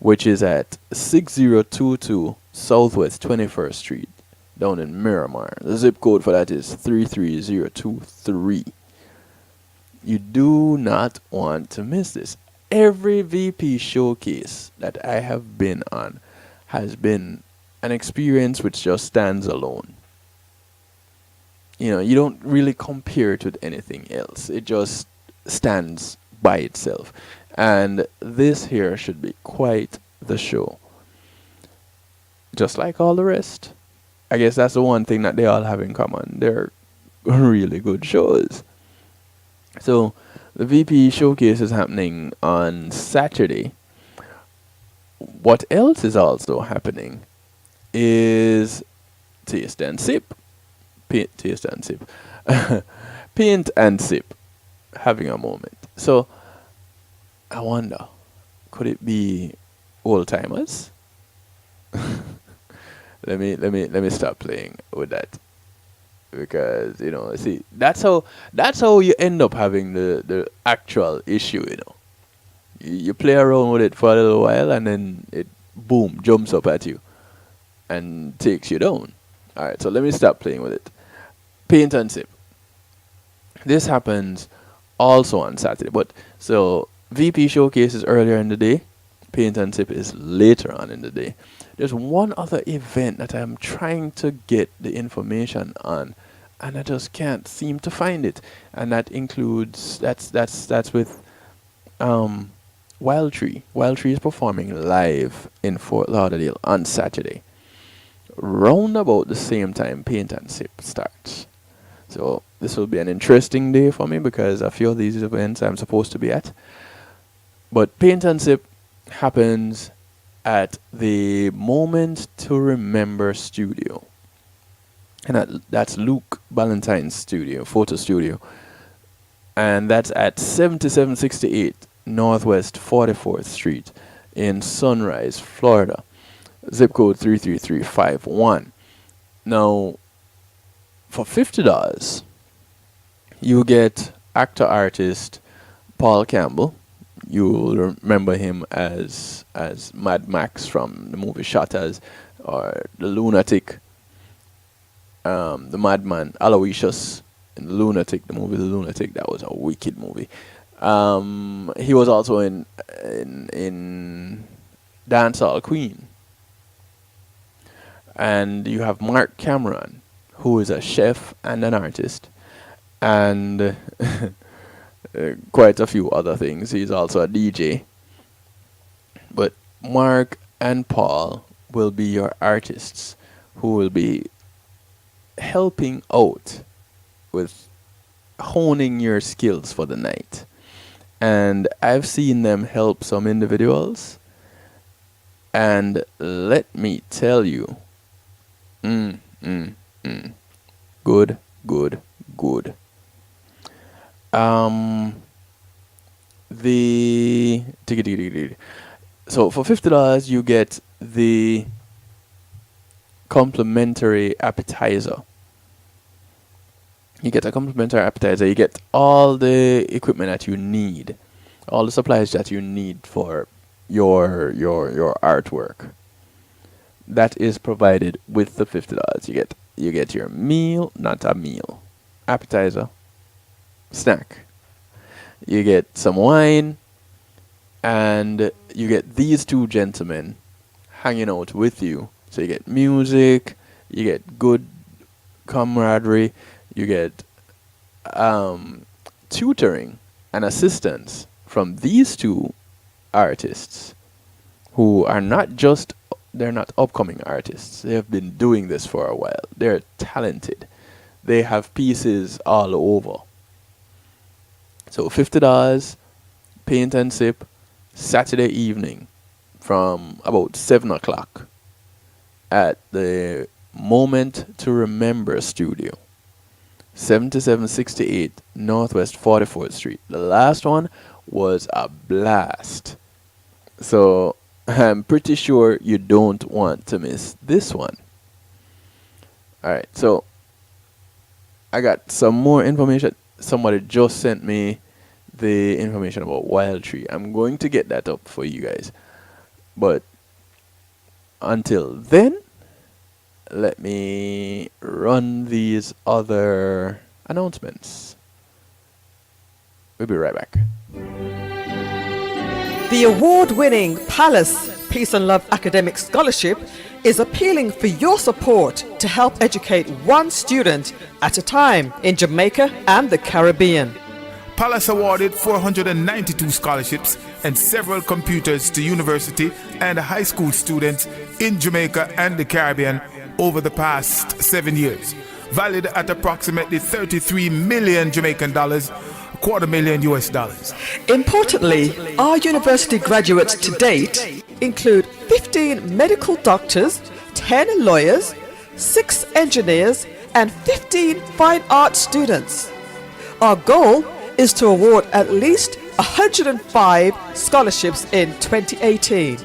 which is at 6022 Southwest 21st Street, down in Miramar. The zip code for that is 33023. You do not want to miss this. Every VP showcase that I have been on has been an experience which just stands alone. You know, you don't really compare it with anything else. It just stands by itself. And this here should be quite the show. Just like all the rest. I guess that's the one thing that they all have in common. They're really good shows. So, the VP showcase is happening on Saturday. What else is also happening is Taste and Sip. Taste and Sip. Paint and Sip. Having a moment. So, I wonder, could it be old timers? Let me stop playing with that. Because, you know, see, that's how you end up having the actual issue, you know. You play around with it for a little while and then it boom jumps up at you and takes you down. Alright, so let me stop playing with it. Paint and Sip. This happens also on Saturday, but so VP showcase is earlier in the day, Paint and Sip is later on in the day. There's one other event that I'm trying to get the information on, and I just can't seem to find it. And that includes that's with Wild Tree. Wild Tree is performing live in Fort Lauderdale on Saturday. Round about the same time Paint and Sip starts. So this will be an interesting day for me because a few of these events I'm supposed to be at. But Paint and Sip happens at the Moment to Remember studio. And that's Luke Ballantyne's studio, photo studio. And that's at 7768 Northwest 44th Street in Sunrise, Florida. Zip code 33351. Now, for $50, you get actor-artist Paul Campbell. You'll remember him as Mad Max from the movie Shutters, or the lunatic, the madman Aloysius in the Lunatic, the movie The Lunatic. That was a wicked movie. He was also in Dancehall Queen. And you have Mark Cameron, who is a chef and an artist, and quite a few other things. He's also a DJ. But Mark and Paul will be your artists who will be helping out with honing your skills for the night. And I've seen them help some individuals. And let me tell you, good. So for $50 you get the complimentary appetizer. You get a complimentary appetizer. You get all the equipment that you need, all the supplies that you need for your artwork. That is provided with the $50. You get your meal, not a meal, appetizer, snack. You get some wine, and you get these two gentlemen hanging out with you. So you get music, you get good camaraderie, you get tutoring and assistance from these two artists who are they're not upcoming artists. They have been doing this for a while. They're talented. They have pieces all over. So $50, Paint and Sip, Saturday evening from about 7 o'clock at the Moment to Remember studio. 7768 Northwest 44th Street. The last one was a blast. So I'm pretty sure you don't want to miss this one. Alright, so I got some more information. Somebody just sent me the information about Wild Tree. I'm going to get that up for you guys. But until then, let me run these other announcements. We'll be right back. The award-winning Palace Peace and Love Academic Scholarship is appealing for your support to help educate one student at a time in Jamaica and the Caribbean. Palace awarded 492 scholarships and several computers to university and high school students in Jamaica and the Caribbean over the past 7 years, valued at approximately 33 million Jamaican dollars, $250,000 US. Importantly, our university graduates to date include 15 medical doctors, 10 lawyers, 6 engineers, and 15 fine arts students. Our goal is to award at least 105 scholarships in 2018.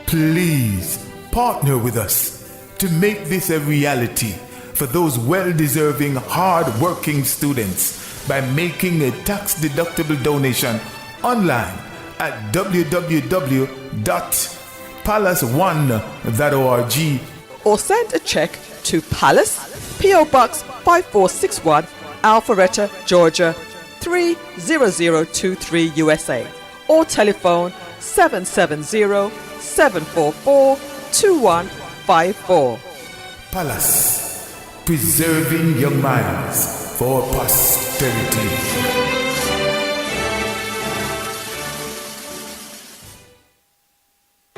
Please partner with us to make this a reality for those well-deserving, hard-working students by making a tax-deductible donation online at www.palace1.org or send a check to Palace, P.O. Box 5461, Alpharetta, Georgia 30023 USA, or telephone 770-744-2154. Palace, preserving young minds for posterity.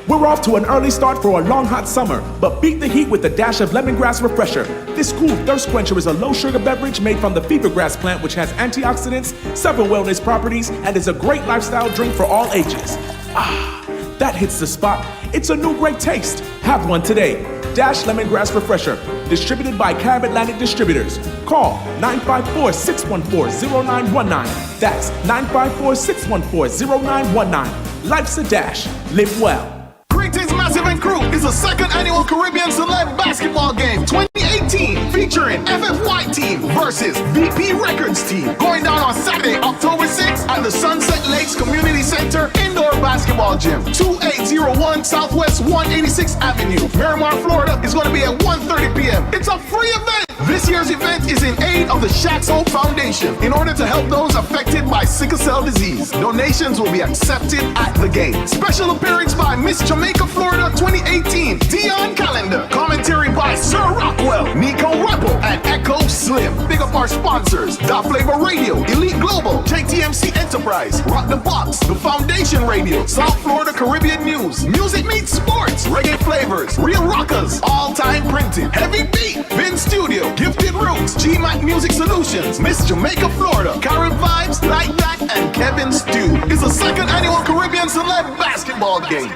We're off to an early start for a long hot summer, but beat the heat with a dash of lemongrass refresher. This cool thirst quencher is a low sugar beverage made from the fever grass plant, which has antioxidants, several wellness properties, and is a great lifestyle drink for all ages. Ah, that hits the spot. It's a new great taste. Have one today. Dash Lemongrass Refresher, distributed by Carib Atlantic Distributors. Call 954-614-0919. That's 954-614-0919. Life's a dash. Live well. Greetings, Massive and Crew is the second annual Caribbean Celeb Basketball Game 2018 featuring FFY Team versus VP Records Team, going down on Saturday, October 6th at the Sunset Lakes Community Center Indoor Basketball Gym, 2801 Southwest 186th Avenue, Miramar, Florida. Is going to be at 1:30 p.m. It's a free event. This year's event is in aid of the Shaq's Hope Foundation in order to help those affected by sickle cell disease. Donations will be accepted at the game. Special appearance by Miss Jamaica, Florida 2018, Dion Calendar. Commentary by Sir Rockwell, Nico Rebel, and Echo Slim. Big up our sponsors: Da Flavor Radio, Elite Global, JTMC Enterprise, Rock the Box, The Foundation Radio, South Florida Caribbean News, Music Meets Sports, Reggae Flavors, Real Rockers, All Time Printing, Heavy Beat, Vin Studio, Gifted Roots, GMAC Music Solutions, Miss Jamaica, Florida, Carib Vibes, Like That, and Kevin Stew. It's the second annual Caribbean Celeb Basketball Game.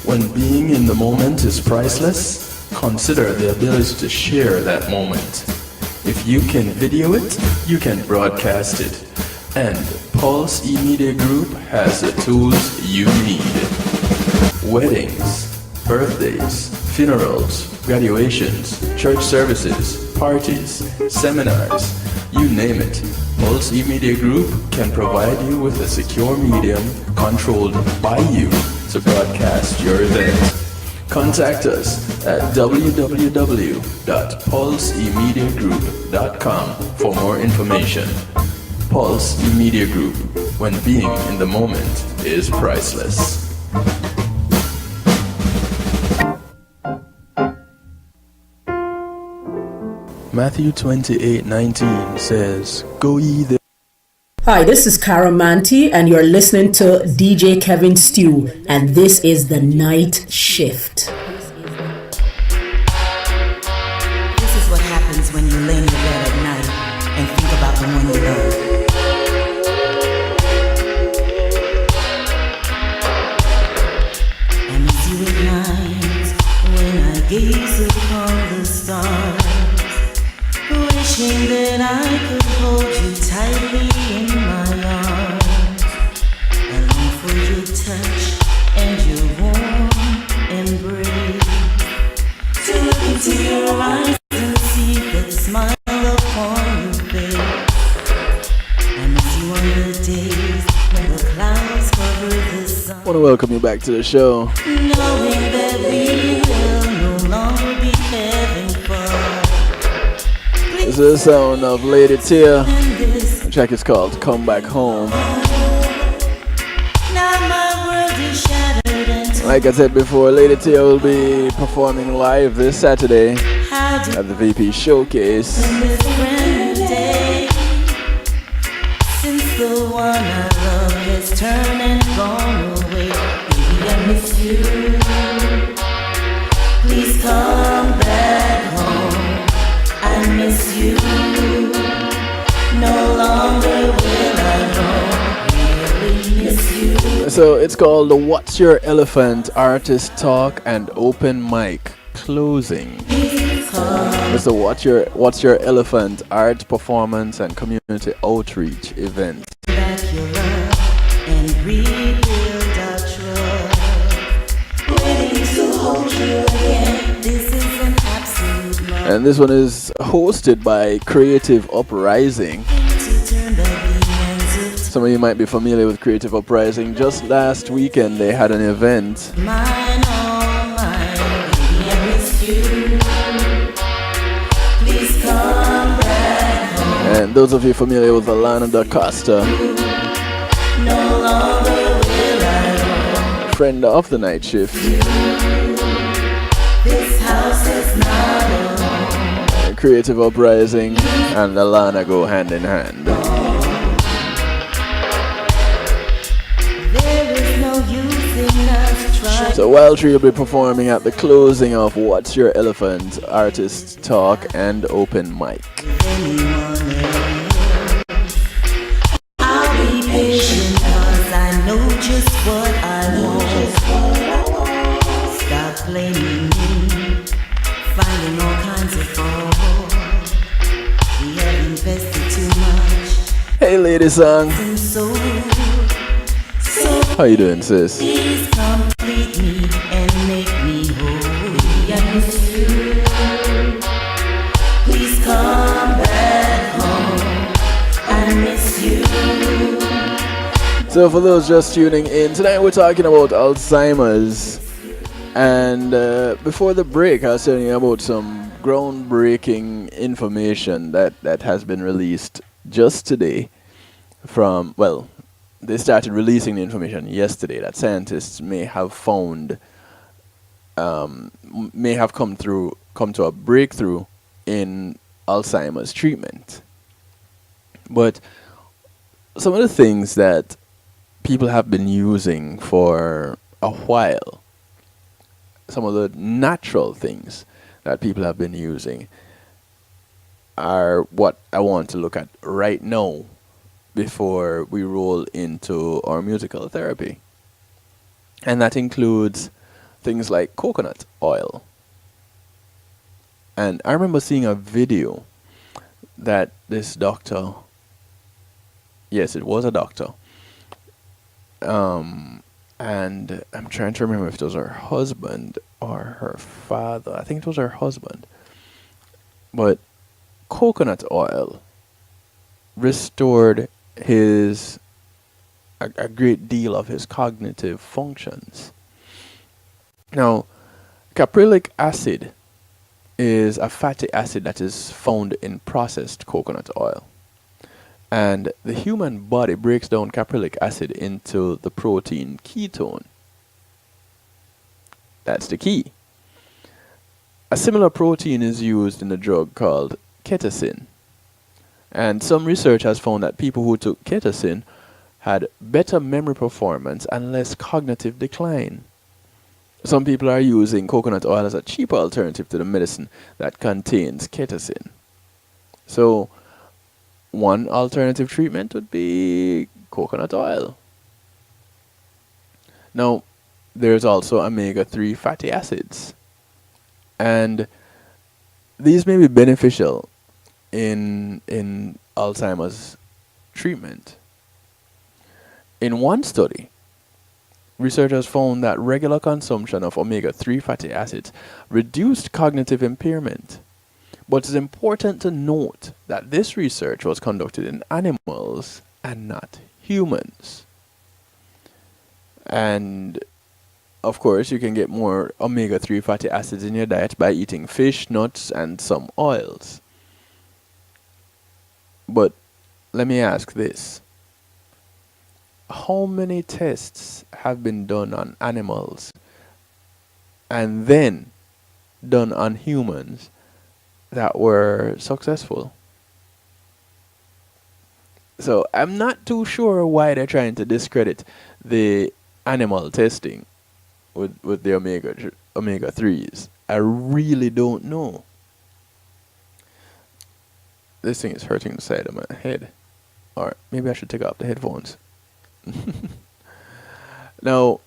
When being in the moment is priceless, consider the ability to share that moment. If you can video it, you can broadcast it. And Pulse E-Media Group has the tools you need. Weddings, birthdays, funerals, graduations, church services, parties, seminars, you name it. Pulse E-Media Group can provide you with a secure medium controlled by you to broadcast your event. Contact us at www.pulsemediagroup.com for more information. Pulse E-Media Group, when being in the moment is priceless. Matthew 28:19 says, "Go ye there." Hi, this is Cara Manti, and you're listening to DJ Kevin Stew, and this is the Night Shift. This is what happens when you lay in your bed at night and think about the one you love. And it's you at night when I gaze upon the stars, wishing that I could hold you tightly in my arms. I long for your touch and your warm embrace, to look into your eyes and see that smile upon your face. I miss you on the days when the clouds cover the sun. I want to welcome you back to the show. Knowing that we will no This is the sound of Lady Tia. The track is called Come Back Home. Like I said before, Lady Tia will be performing live this Saturday at the VP Showcase. Since the one I love has turned and gone away, baby, I miss you. Please come back home. I miss you. No longer will I really miss you. So it's called the What's Your Elephant Artist Talk and Open Mic Closing. It's the What's Your Elephant Art Performance and Community Outreach event. Back your love and rebuild our trust. Waiting to hold you again. This is an absolute love. And this one is hosted by Creative Uprising. Some of you might be familiar with Creative Uprising. Just last weekend they had an event. Mine, oh mine, baby, I miss you. Please come back home. And those of you familiar with Alana da Costa, No longer will I roam. friend of the night shift. This house is not alone. Creative Uprising and Alana go hand in hand. There is no use in us trying. So Wildtree will be performing at the closing of What's Your Elephant Artist Talk and Open Mic. I'll be patient 'cause I know just what I want. Stop blaming me, finding all kinds of fault. We have invested too much. Hey Lady Song, And so how you doing sis? please complete me and make me whole. I miss you. Please come back home. I miss you. So for those just tuning in, tonight we're talking about Alzheimer's. And before the break, I was telling you about some groundbreaking information that has been released just today from, well, they started releasing the information yesterday that scientists may have found, may have come to a breakthrough in Alzheimer's treatment. But some of the things that people have been using for a while, some of the natural things that people have been using, are what I want to look at right now before we roll into our musical therapy. And that includes things like coconut oil. And I remember seeing a video that this doctor, yes, it was a doctor, and I'm trying to remember if it was her husband or her father. I think it was her husband. But coconut oil restored a great deal of his cognitive functions. Now, caprylic acid is a fatty acid that is found in processed coconut oil. And the human body breaks down caprylic acid into the protein ketone. That's the key. A similar protein is used in a drug called ketacin. And some research has found that people who took ketacin had better memory performance and less cognitive decline. Some people are using coconut oil as a cheaper alternative to the medicine that contains ketacin. So, one alternative treatment would be coconut oil. Now, there's also omega-3 fatty acids. And these may be beneficial in Alzheimer's treatment. In one study, researchers found that regular consumption of omega-3 fatty acids reduced cognitive impairment. But it's important to note that this research was conducted in animals and not humans. And of course, you can get more omega-3 fatty acids in your diet by eating fish, nuts, and some oils. But let me ask this. How many tests have been done on animals and then done on humans that were successful? So I'm not too sure why they're trying to discredit the animal testing with the omega 3s. I really don't know. This thing is hurting the side of my head. Or maybe I should take off the headphones. Now,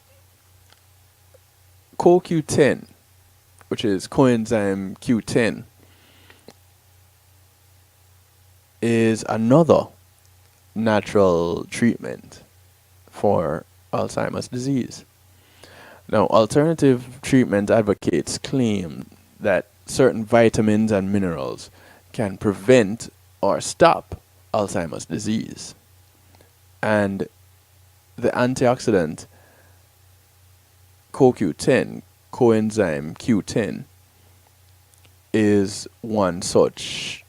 CoQ10, which is coenzyme Q10, is another natural treatment for Alzheimer's disease. Now, alternative treatment advocates claim that certain vitamins and minerals can prevent or stop Alzheimer's disease. And the antioxidant CoQ10, coenzyme Q10, is one such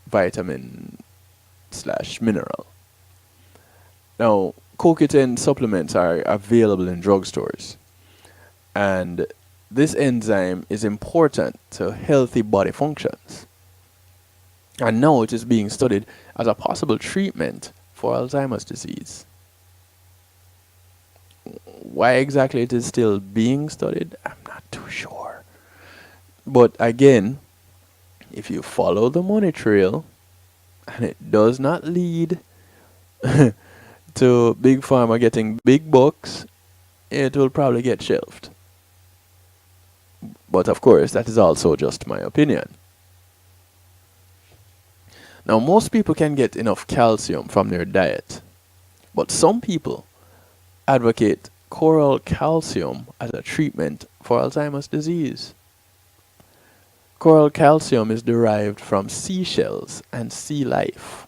vitamin slash mineral. Now, CoQ10 supplements are available in drugstores, and this enzyme is important to healthy body functions. And now it is being studied as a possible treatment for Alzheimer's disease. Why exactly it is still being studied, I'm not too sure. But again, if you follow the money trail and it does not lead to Big Pharma getting big bucks, it will probably get shelved. But of course, that is also just my opinion. Now, most people can get enough calcium from their diet, but some people advocate coral calcium as a treatment for Alzheimer's disease. Coral calcium is derived from seashells and sea life.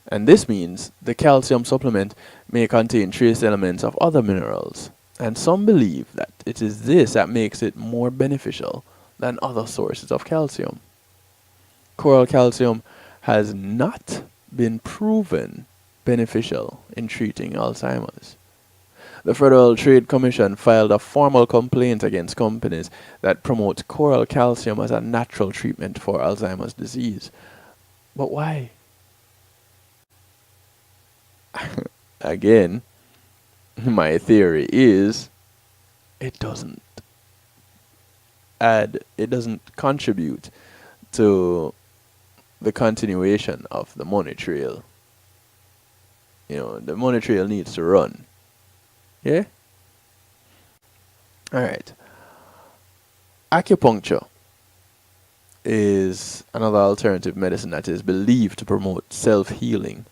And this means the calcium supplement may contain trace elements of other minerals, and some believe that it is this that makes it more beneficial than other sources of calcium. Coral calcium has not been proven beneficial in treating Alzheimer's. The Federal Trade Commission filed a formal complaint against companies that promote coral calcium as a natural treatment for Alzheimer's disease. But why? Again, my theory is it doesn't contribute to the continuation of the money trail. You know, the money trail needs to run. Yeah? Alright. Acupuncture is another alternative medicine that is believed to promote self-healing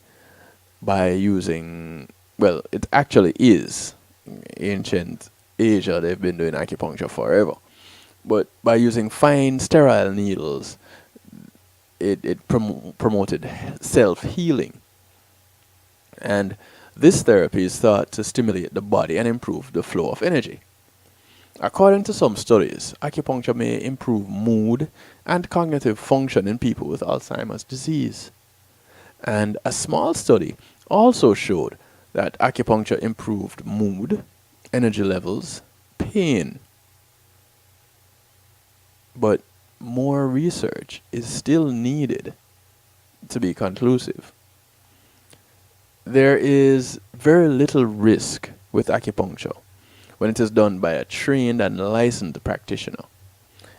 by using, well, it actually is. In ancient Asia, they've been doing acupuncture forever. But by using fine sterile needles, it promoted self-healing. And this therapy is thought to stimulate the body and improve the flow of energy. According to some studies, acupuncture may improve mood and cognitive function in people with Alzheimer's disease. And a small study also showed that acupuncture improved mood, energy levels, pain. But more research is still needed to be conclusive. There is very little risk with acupuncture when it is done by a trained and licensed practitioner.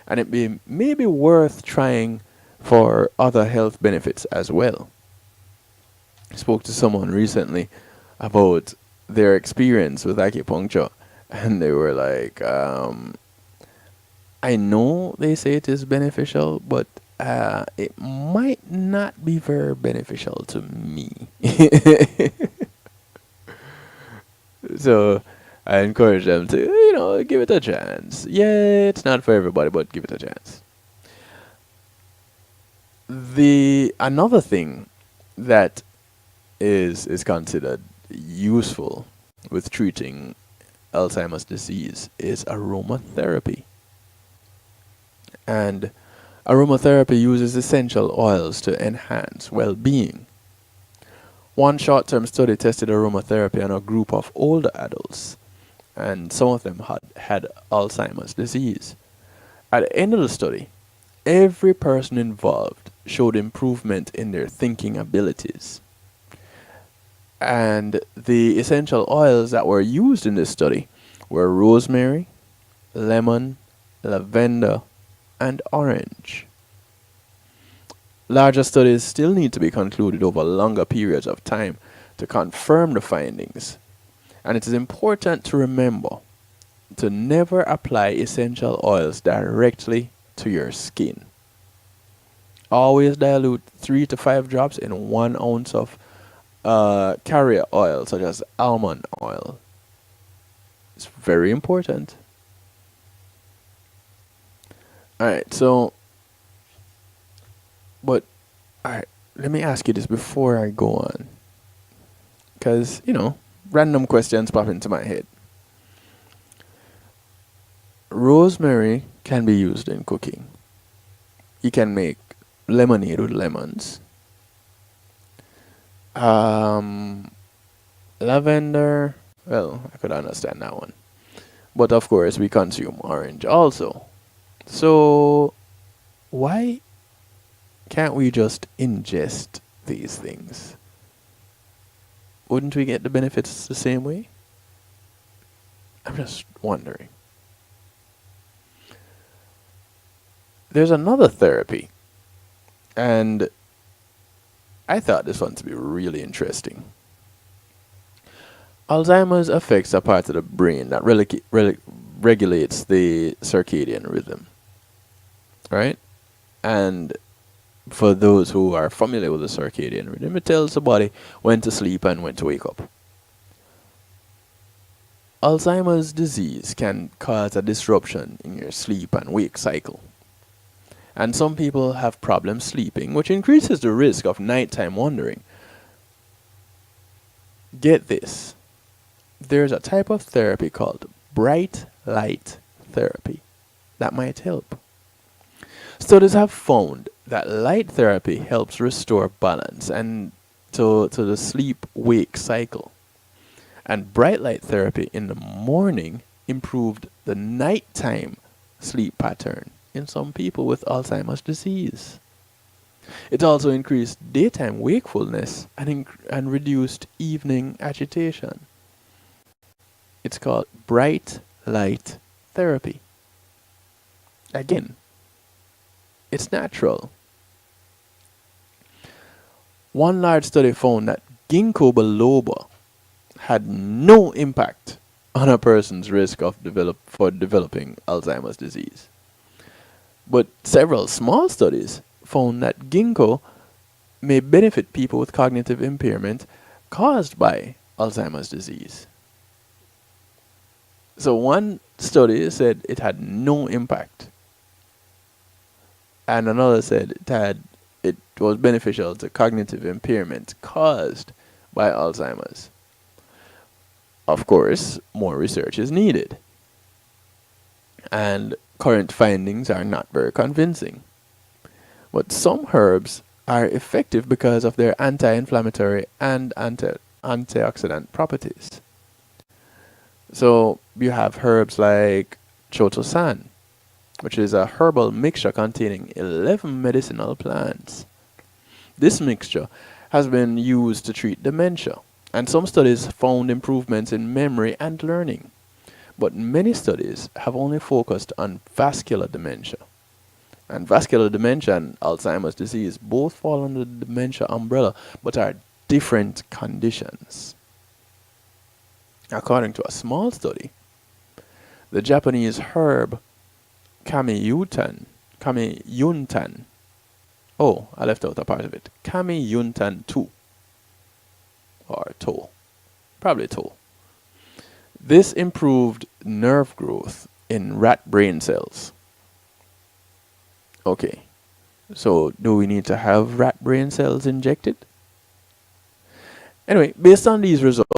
And it may be worth trying for other health benefits as well. I spoke to someone recently about their experience with acupuncture, and they were like, I know they say it is beneficial, but it might not be very beneficial to me. So I encourage them to, give it a chance. Yeah, it's not for everybody, but give it a chance. Another thing that is considered useful with treating Alzheimer's disease is aromatherapy. And Aromatherapy uses essential oils to enhance well-being. One short-term study tested aromatherapy on a group of older adults, and some of them had Alzheimer's disease. At the end of the study, every person involved showed improvement in their thinking abilities. And the essential oils that were used in this study were rosemary, lemon, lavender, and orange. Larger studies still need to be concluded over longer periods of time to confirm the findings. And it is important to remember to never apply essential oils directly to your skin. Always dilute 3 to 5 drops in 1 ounce of carrier oil, such as almond oil. It's very important. Alright, alright, let me ask you this before I go on. Because, random questions pop into my head. Rosemary can be used in cooking. You can make lemonade with lemons. Lavender, well, I could understand that one. But of course, we consume orange also. So, why can't we just ingest these things? Wouldn't we get the benefits the same way? I'm just wondering. There's another therapy, and I thought this one to be really interesting. Alzheimer's affects a part of the brain that regulates the circadian rhythm, right? And for those who are familiar with the circadian rhythm, it tells the body when to sleep and when to wake up. Alzheimer's disease can cause a disruption in your sleep and wake cycle. And some people have problems sleeping, which increases the risk of nighttime wandering. Get this. There's a type of therapy called bright light therapy that might help. Studies have found that light therapy helps restore balance and to the sleep-wake cycle. And bright light therapy in the morning improved the nighttime sleep pattern in some people with Alzheimer's disease. It also increased daytime wakefulness and reduced evening agitation. It's called bright light therapy. Again, it's natural. One large study found that ginkgo biloba had no impact on a person's risk of developing Alzheimer's disease. But several small studies found that ginkgo may benefit people with cognitive impairment caused by Alzheimer's disease. So one study said it had no impact, and another said it was beneficial to cognitive impairment caused by Alzheimer's. Of course, more research is needed, and current findings are not very convincing. But some herbs are effective because of their anti-inflammatory and antioxidant properties. So you have herbs like chotosan, which is a herbal mixture containing 11 medicinal plants. This mixture has been used to treat dementia, and some studies found improvements in memory and learning. But many studies have only focused on vascular dementia. And vascular dementia and Alzheimer's disease both fall under the dementia umbrella, but are different conditions. According to a small study, the Japanese herb kamiyuntan. Oh, I left out a part of it. Kamiyuntan 2. Or to. Probably to. This improved nerve growth in rat brain cells. Okay, so do we need to have rat brain cells injected? Anyway, based on these results,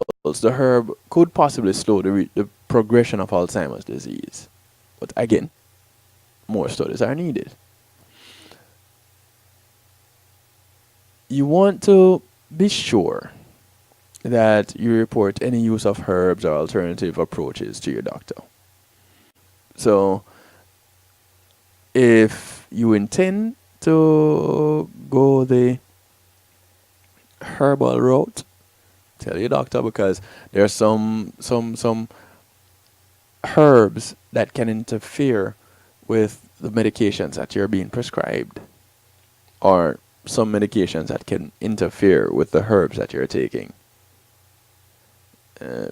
the herb could possibly slow the progression of Alzheimer's disease. But again, more studies are needed. you want to be sure that you report any use of herbs or alternative approaches to your doctor. So, if you intend to go the herbal route, tell your doctor, because there are some herbs that can interfere with the medications that you're being prescribed, or some medications that can interfere with the herbs that you're taking.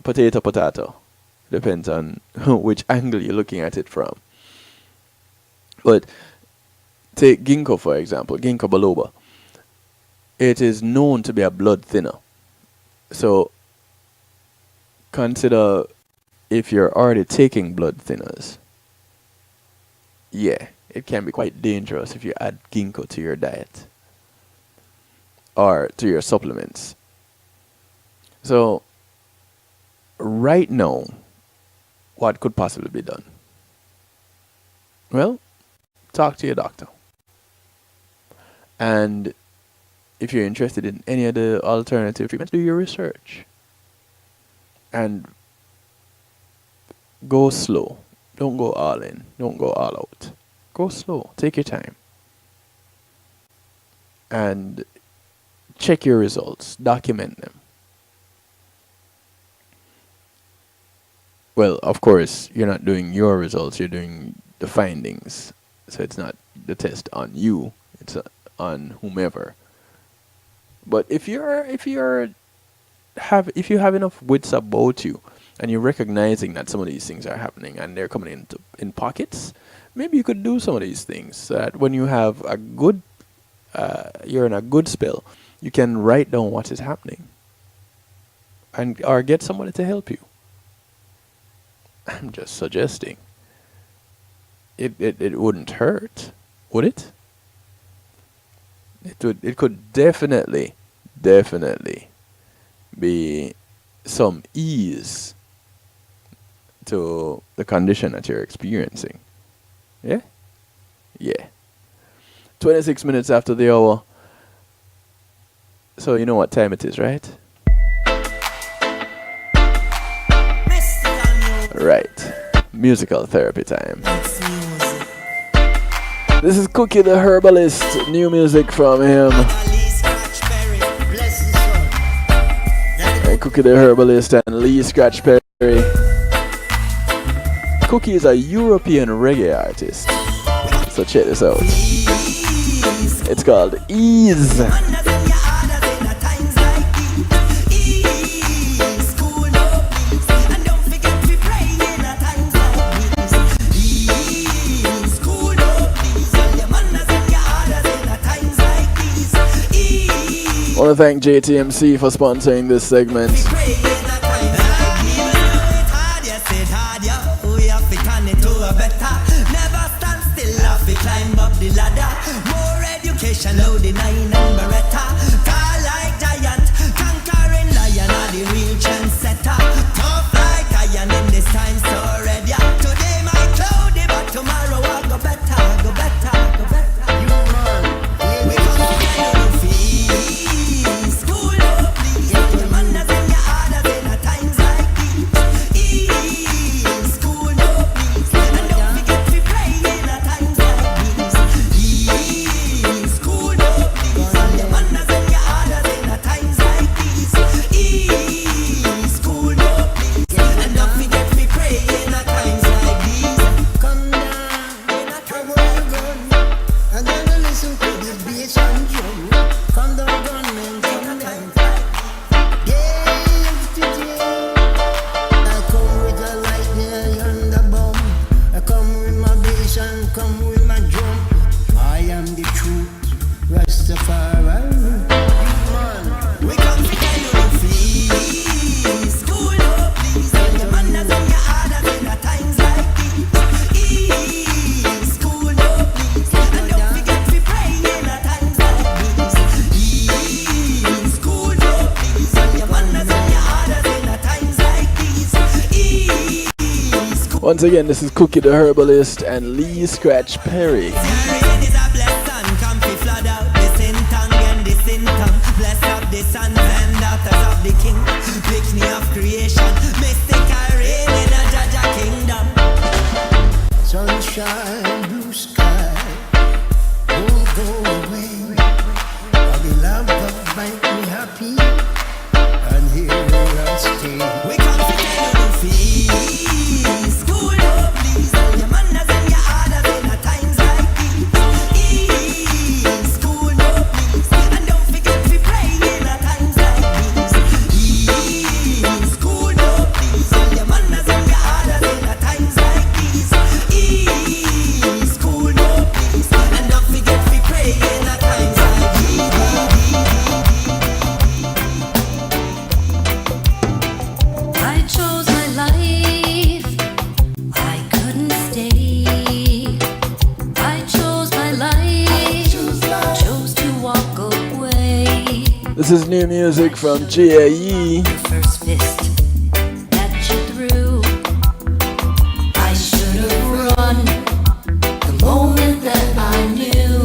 Potato. Depends on which angle you're looking at it from. But take ginkgo, for example, ginkgo biloba. It is known to be a blood thinner. So consider if you're already taking blood thinners. Yeah, it can be quite dangerous if you add ginkgo to your diet or to your supplements. So right now, what could possibly be done? Well, talk to your doctor. And if you're interested in any of the alternative treatments, do your research. And go slow. Don't go all in. Don't go all out. Go slow. Take your time. And check your results. Document them. Well, of course, you're not doing your results. You're doing the findings. So it's not the test on you. It's on whomever. But if you have enough wits about you, and you're recognizing that some of these things are happening and they're coming in pockets, maybe you could do some of these things so that when you have a good, you're in a good spell, you can write down what is happening, or get somebody to help you. I'm just suggesting. It wouldn't hurt, would it? It could definitely be some ease to the condition that you're experiencing. Yeah? Yeah. 26 minutes after the hour. So you know what time it is, right? Right. Musical therapy time. This is Cookie the Herbalist. New music from him. And Cookie the Herbalist and Lee Scratch Perry. Cookie is a European reggae artist. So check this out. It's called Ease. I want to thank JTMC for sponsoring this segment. Once again, this is Cookie the Herbalist and Lee Scratch Perry. the sons and daughters of the king. Pick me of creation, mystic I reign in a Jaja kingdom. Sunshine, blue sky, won't go away. All the love that make me happy, and here I'll stay. We come to tell you the feast. School up, please. All your manners and your orders in a times like these. Ease, school up, please. And don't forget to pray in a times like these. Ease, school up, please. All your manners and your orders in a times like these. Ease, school up, please. And don't forget to pray in a times like these. I chose my life, I couldn't stay. I chose my life, chose to walk away. This is new music from GAE. First fist that you threw, I should have run the moment that I knew.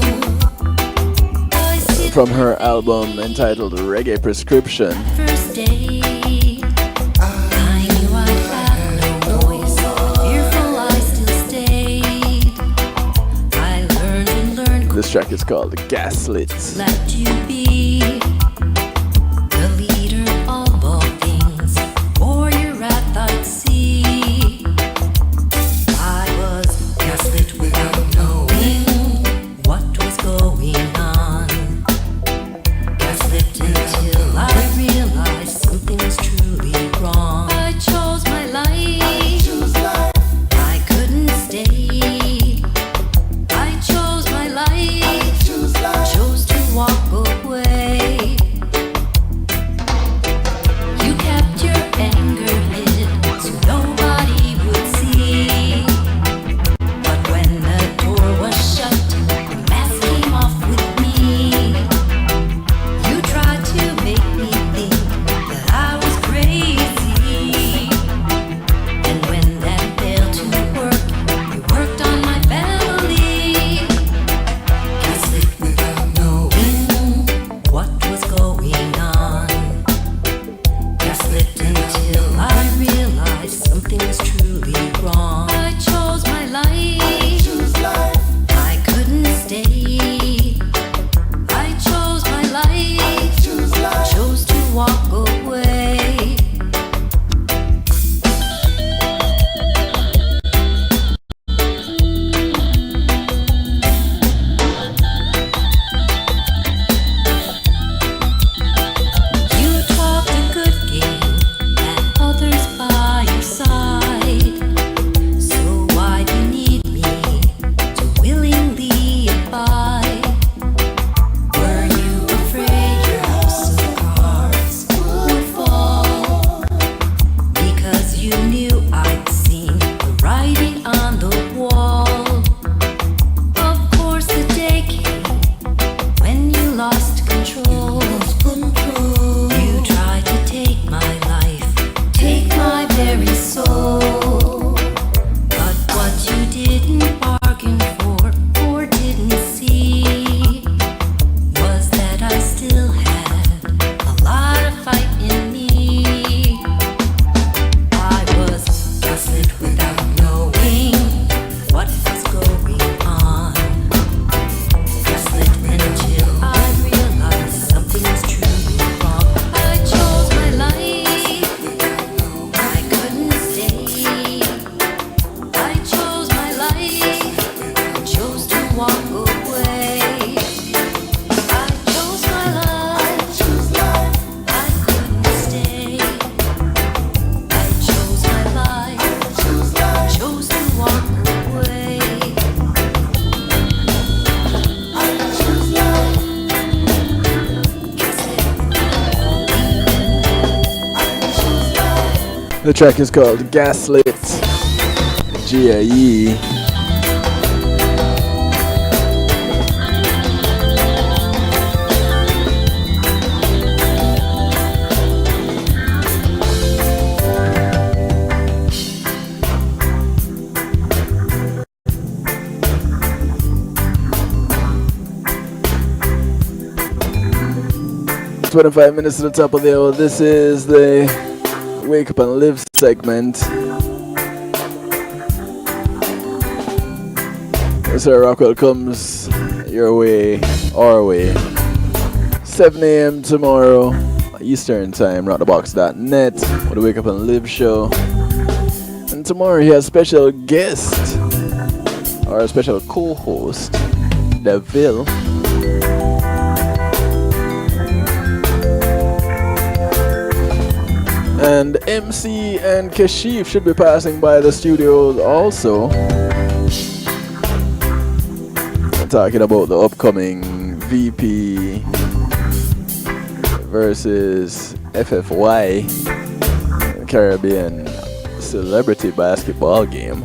I see From her album entitled Reggae Prescription. the first day. I knew I'd have no voice, fearful I still stayed. I learned and learned, This track is called Gaslit. let you be the leader of all things, or your wrath I'd see. I was gaslit without knowing what was going on. Gaslit until I realized something was truly wrong. I chose my life, I couldn't stay. I chose my life, chose to walk away. You kept your anger hid so nobody would see. But when the door was shut, the mask came off with me. You tried to make me think that I was crazy. And when that failed to work, you worked on my family. Gaslit without knowing what was going on. Gaslit until I realized something was truly wrong. I chose my life, I couldn't stay. I chose my life, chose to walk away. You talked a good game, had others by your side. So why do you need me to willingly abide? Were you afraid your house of cards would fall? Because you knew I'd seen the writing on the wall. Of course the day came when you lost control. You tried to take my life, take my very soul. But what you didn't bargain for or didn't see was that I still had a lot of fight in me. I was gaslit without knowing what was going on. Gaslit until I realized something was truly wrong. I chose my life, I couldn't stay. I chose my life, chose to walk away. I chose my life, I couldn't stay. I chose my life, chose to walk away. The track is called Gaslit. GAE. 25 minutes to the top of the hour. This is the Wake Up and Live segment. Sir Rockwell comes your way, our way. 7 a.m. tomorrow, Eastern Time, rockthebox.net, with the Wake Up and Live show. And tomorrow he has special guest, or a special co-host, Deville. And MC and Kashif should be passing by the studio also. Talking about the upcoming VP versus FFY Caribbean celebrity basketball game.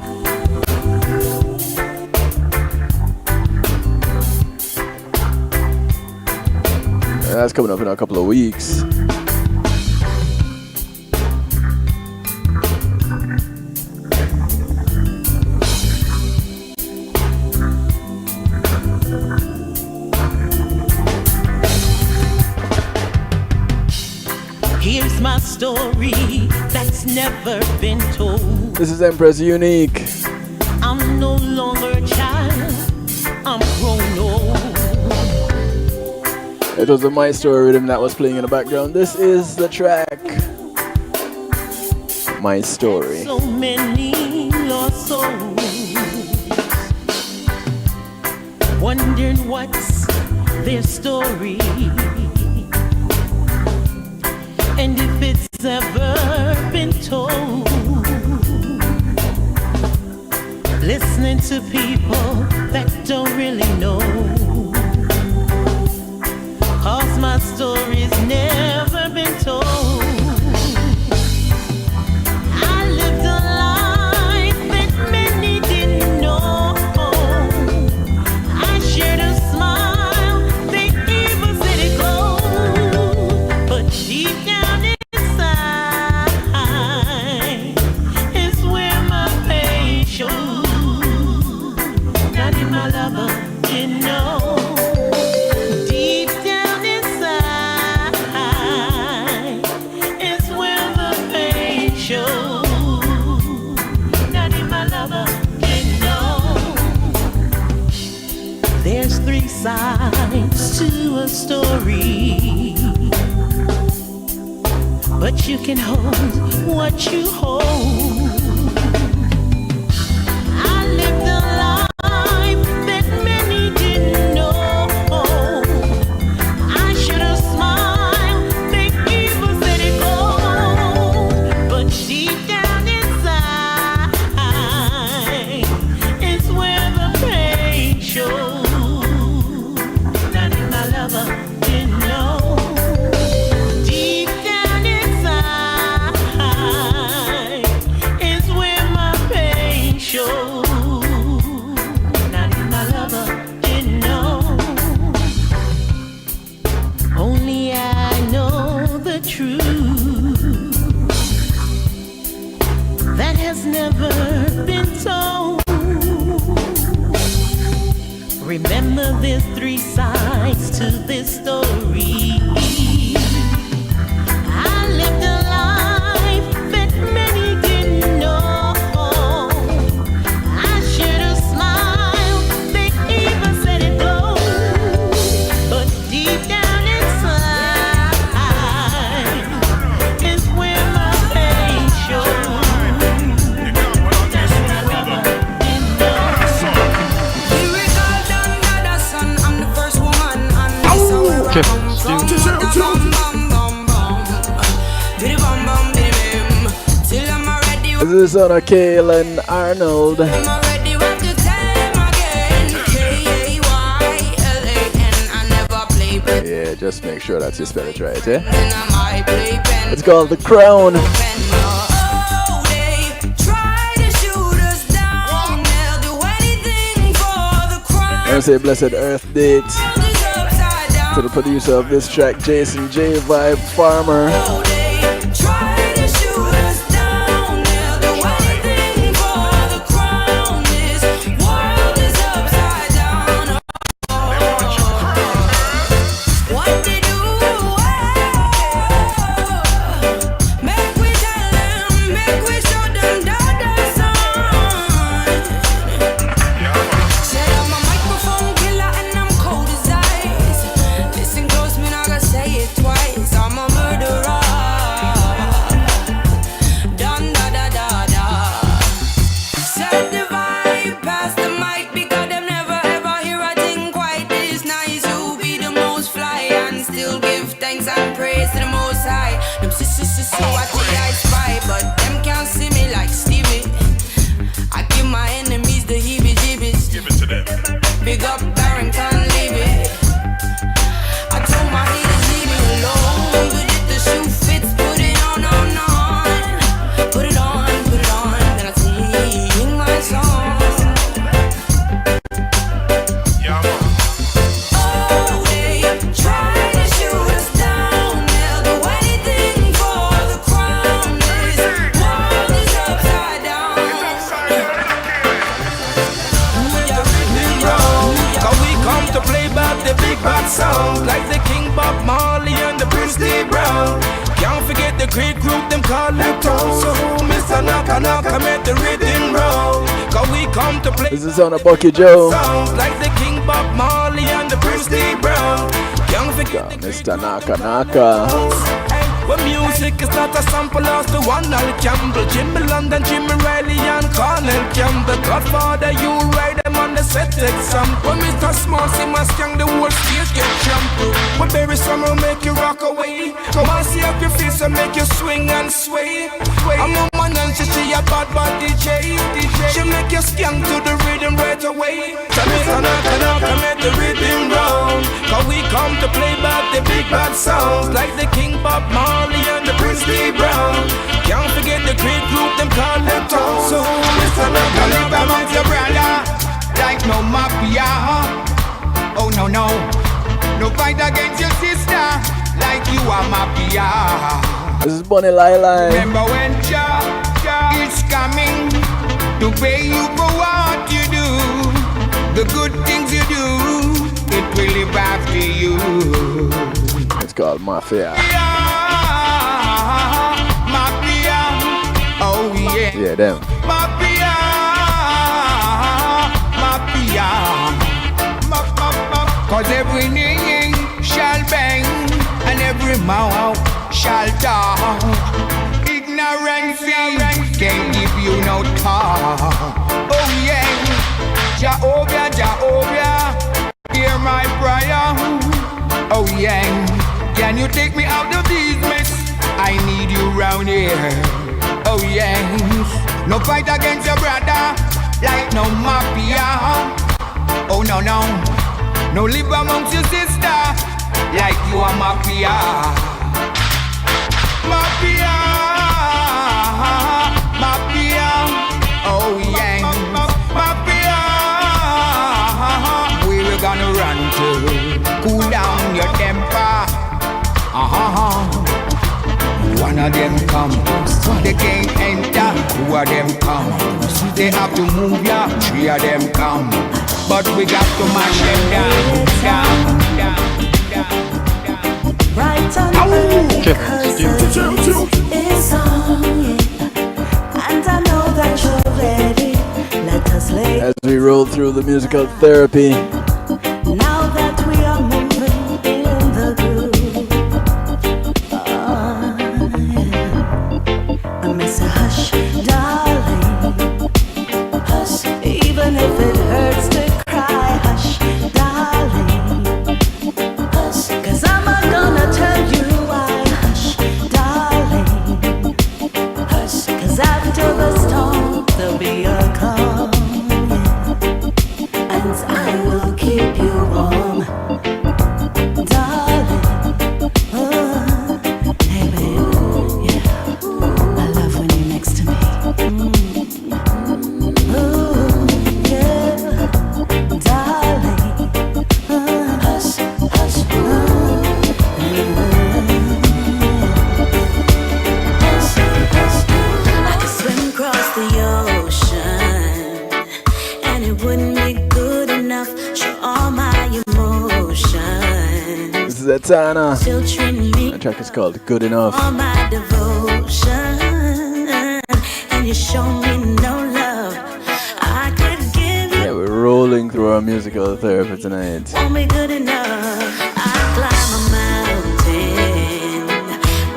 That's coming up in a couple of weeks. Here's my story that's never been told. This is Empress Unique. I'm no longer a child, I'm grown old. It was the My Story rhythm that was playing in the background. This is the track My Story. So many lost souls, wondering what's their story, and if it's ever been told. Listening to people that don't really know, 'cause my story's never been told. I lived a life that many didn't know. I shared a smile, they even said it gold. But deep down inside is where my pain shows. Not in my lover, you know. Deep down inside is where the pain shows. Not in my lover, you know. There's 3 sides to a story, but you can hold what you hold. I lived a life that many didn't know. I should have smiled, they even said it gold. But deep down inside is where the pain shows. Not in my lover, you know. Deep down inside is where my pain shows. Not in my lover, you know. Only I know the truth that has never been told. Remember, there's 3 sides to this story. I lived a life that many didn't know. I should have smiled, they even said it gold. But deep down inside is where my pain shows. This is on a Kaylin Arnold. Yeah, just make sure that you spell it right, eh? It's called The Crown. I say blessed Earth Date to the producer of this track, Jason J. Vibe Farmer. and praise to the Most High. Them so what I spy, but them can't see me like Stevie. I give my enemies the heebie-jeebies. Give it to them. Big up Barrington, leave it. I told my haters leave me alone, but if the shoe fits, put it on. Put it on, then I sing my song. Oh, they try to shoot us down. They'll do anything for the crown. This world is upside down. Cause we come to play back the big bad sound, like the King Bob Marley and the Prince D. Brown. Can't forget the great group, them called Lipton. So Mr. Naka Naka made the rhythm roll. Cause we come to play. This is on a Bucky Joe. Sounds like the King Bob Marley and the Prince D. Brown. Can't forget the Mr. Naka Naka. Well, music is not a sample of the one Al Campbell, Jimmy London, Jimmy Riley and Cornell Campbell. Godfather, you ride them on the set example. When Mr. Small see my skang, the whole stage get trampled. When Barry Summer make you rock away, come on, see up your face and make you swing and sway. I'm a man and she a bad DJ. She make you skang to the rhythm right away. So Mr. Naka Naka make the rhythm roll. Cause we come to play back the big bad sounds, like the King Bob Marley and the Prince D. Brown. Can't forget the great group, them call Lipton. So Mr. Naka live amongst your brother, like no mafia. Oh no, no. No fight against your sister, like you are mafia. This is Bonnie Lai. Remember when Jah is coming to pay you for what you do. The good things you do, it will live after you. It's called Mafia. Mafia, oh yeah. Yeah, them. Mafia, cause every knee shall bang and every mouth shall talk. Ignorance can't give you no talk. Oh yeah, Jehovah, hear my prayer. Oh yeah, can you take me out of this mess? I need you round here. Oh yes, no fight against your brother, like no mafia. Oh no, no, no live amongst your sister, like you are mafia. Mafia, mafia, oh yeah, mafia. Where we gonna run to? Cool down your temper. One of them come, they can't enter. Two of them come, they have to move ya. Three of them come, but we got to mash them down. Right on it's on, and I know that you're ready. Let us lay. As we roll through the musical therapy. Now that we are moving in the groove. Hush, darling, hush, even if it hurts to cry, hush, darling, hush, 'cause I'm not gonna tell you why, hush, darling, hush, 'cause after the storm, there'll be a calm, yeah. And I will keep you warm, darling, hey baby, yeah. Next to me. Ooh, yeah, darling. Hush, hush, hush, hush. I could swim across the ocean, and it wouldn't be good enough. Show all my emotions. This is Etana. The track is called Good Enough. All my devotion. You show me no love. I could give you. Yeah, we're rolling through our musical therapy tonight. Want me good enough? I'd climb a mountain,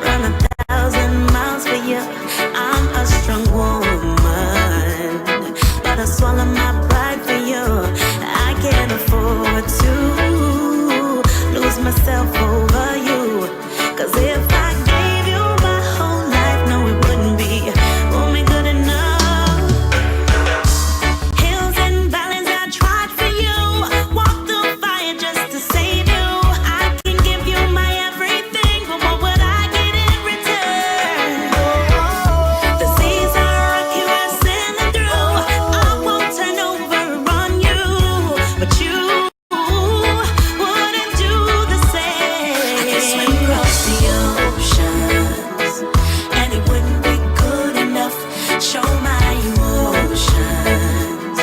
run 1,000 miles for you. I'm a strong woman, but I swallow my pride for you. I can't afford to lose myself over you, across the oceans, and it wouldn't be good enough. Show my emotions,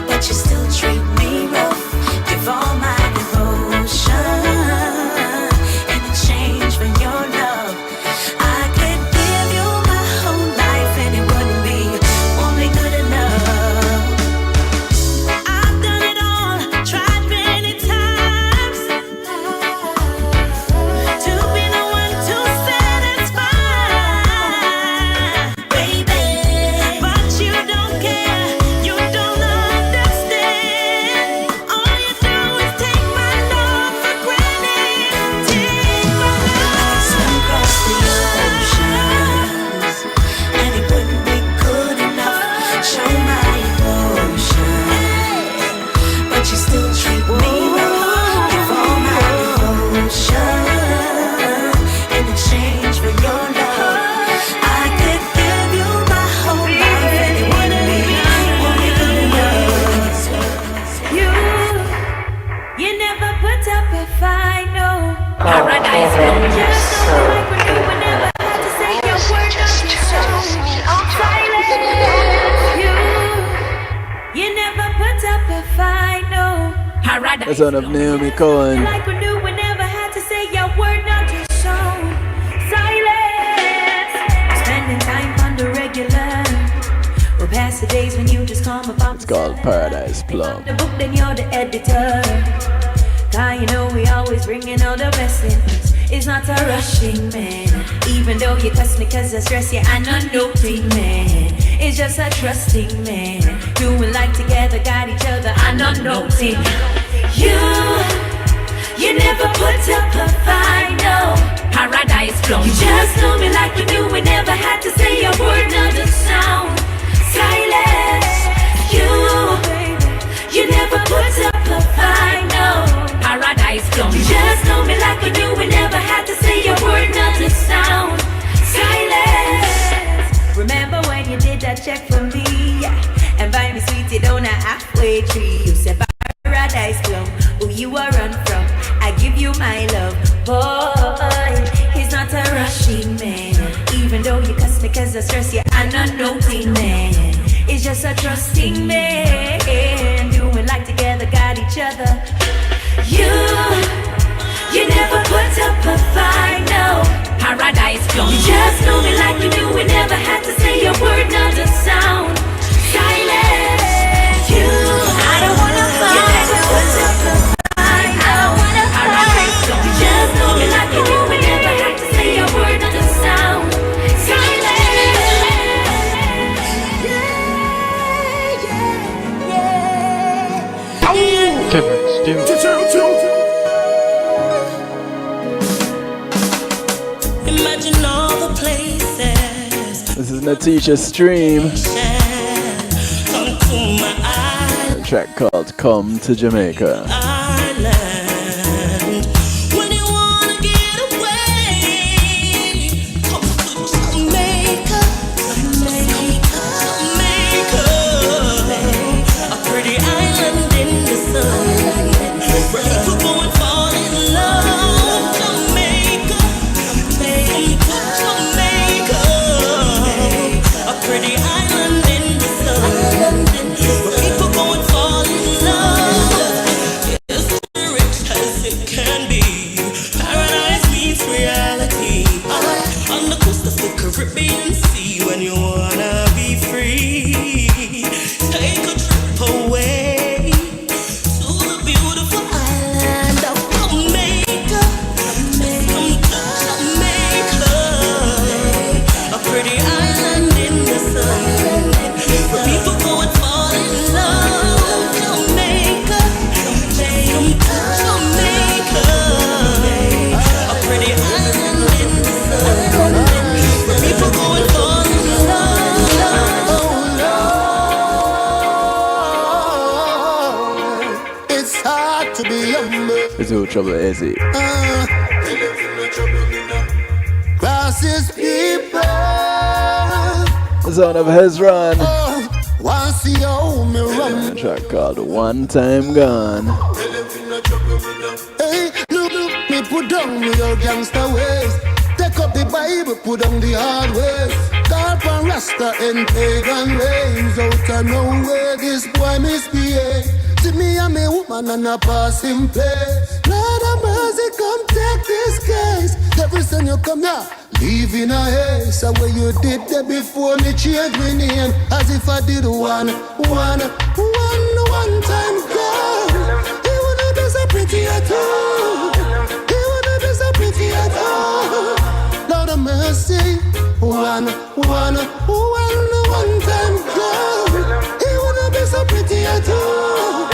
but you still treat me rough. Give all my devotion in exchange for your love. I could give you my whole life, and it wouldn't be good enough. I've done it all, tried many times to be the one to satisfy, baby. But you don't care, you don't understand. All you do is take my love for granted. Take my love. Swim across the oceans, and it wouldn't be good enough. Show my emotions, but you still treat me wrong. Give all my devotion in exchange for your love. I could give you my whole life, and it wouldn't be good enough. You never put up a fight, no. Paradise don't just know like when you would never have to say your word, not your song. Silence. You never put up a fight, no. Paradise. The son of Naomi Cohen. Like when you would never have to say your word, not your song. Silence. Spending time on the regular. We'll pass the days when you just come about. It's called Paradise Plum. The book, then you're the editor. God, you know we always bringing all the best things. It's not a rushing man. Even though you cuss me cause I stress you, I'm not noting man. It's just a trusting man. Doing life together, got each other, I'm not noting. You never put up a fight, no. Paradise Plum. You just know me like we knew, we never had to say a word, not a sound. Silence. You never put up a fight, no. Paradise Plum. You just know me like we knew, we never had to say a word, not a sound. Silence. Remember when you did that check for me, and buy me sweetie down a halfway tree. You said Paradise Plum, who you are run from, I give you my love. Boy, he's not a rushing man. Even though you cuss me cause I stress you, I'm not noting man. It's just a trusting man. Doing life together, got each other. You never put up a fight, no. Paradise Plum. You just know me like we knew, we never had to say a word, not a sound. Silence. I don't wanna fight. You never put up a fight, no. Paradise Plum. You just know me like we knew, we never had to say a word, not a sound. Imagine all the places. This is Natisha Stream. Come to my A track called Come to Jamaica. island. When you wanna get away, come to Jamaica. Jamaica. A pretty island in the sun, where people go and fall in love. Jamaica. Jamaica. A pretty island in the sun, where people go and fall in love. It's rich as it can be. Paradise meets reality. On the coast of the Caribbean Sea, when you wanna be free, take a trip away to the beautiful island of Jamaica. Come to Jamaica, a pretty island in the sun, where people go and fall in love. Jamaica, come to Jamaica, a pretty island in the sun, where people go and fall in love. Oh Lord, it's hard to be humble. It's no trouble, is it? Crosses people. The son of Hezron. Once you hold me A track called One Time Gone. Hey, look, me put Put down your gangster ways. Take up the Bible, put down the hard ways. God from Rasta and pagan ways. Out of nowhere, this boy misbehave. See me and me woman and a passing place. Lord of mercy, come take this case. Every time you come here, leave in a haste. So what you did there before me change my name. As if I did one time girl. He wouldn't be so pretty at all. He wouldn't be so pretty at all. Lord of mercy, one time girl. He wouldn't be so pretty at all.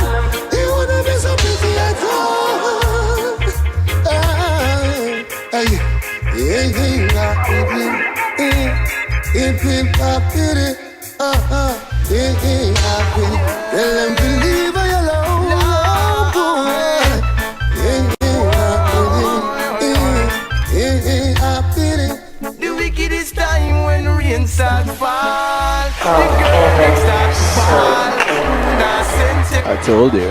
He wouldn't be so pretty at all. Tell them to leave her alone. The wickedest time when rain starts to fall, the girl starts to fall. I told you.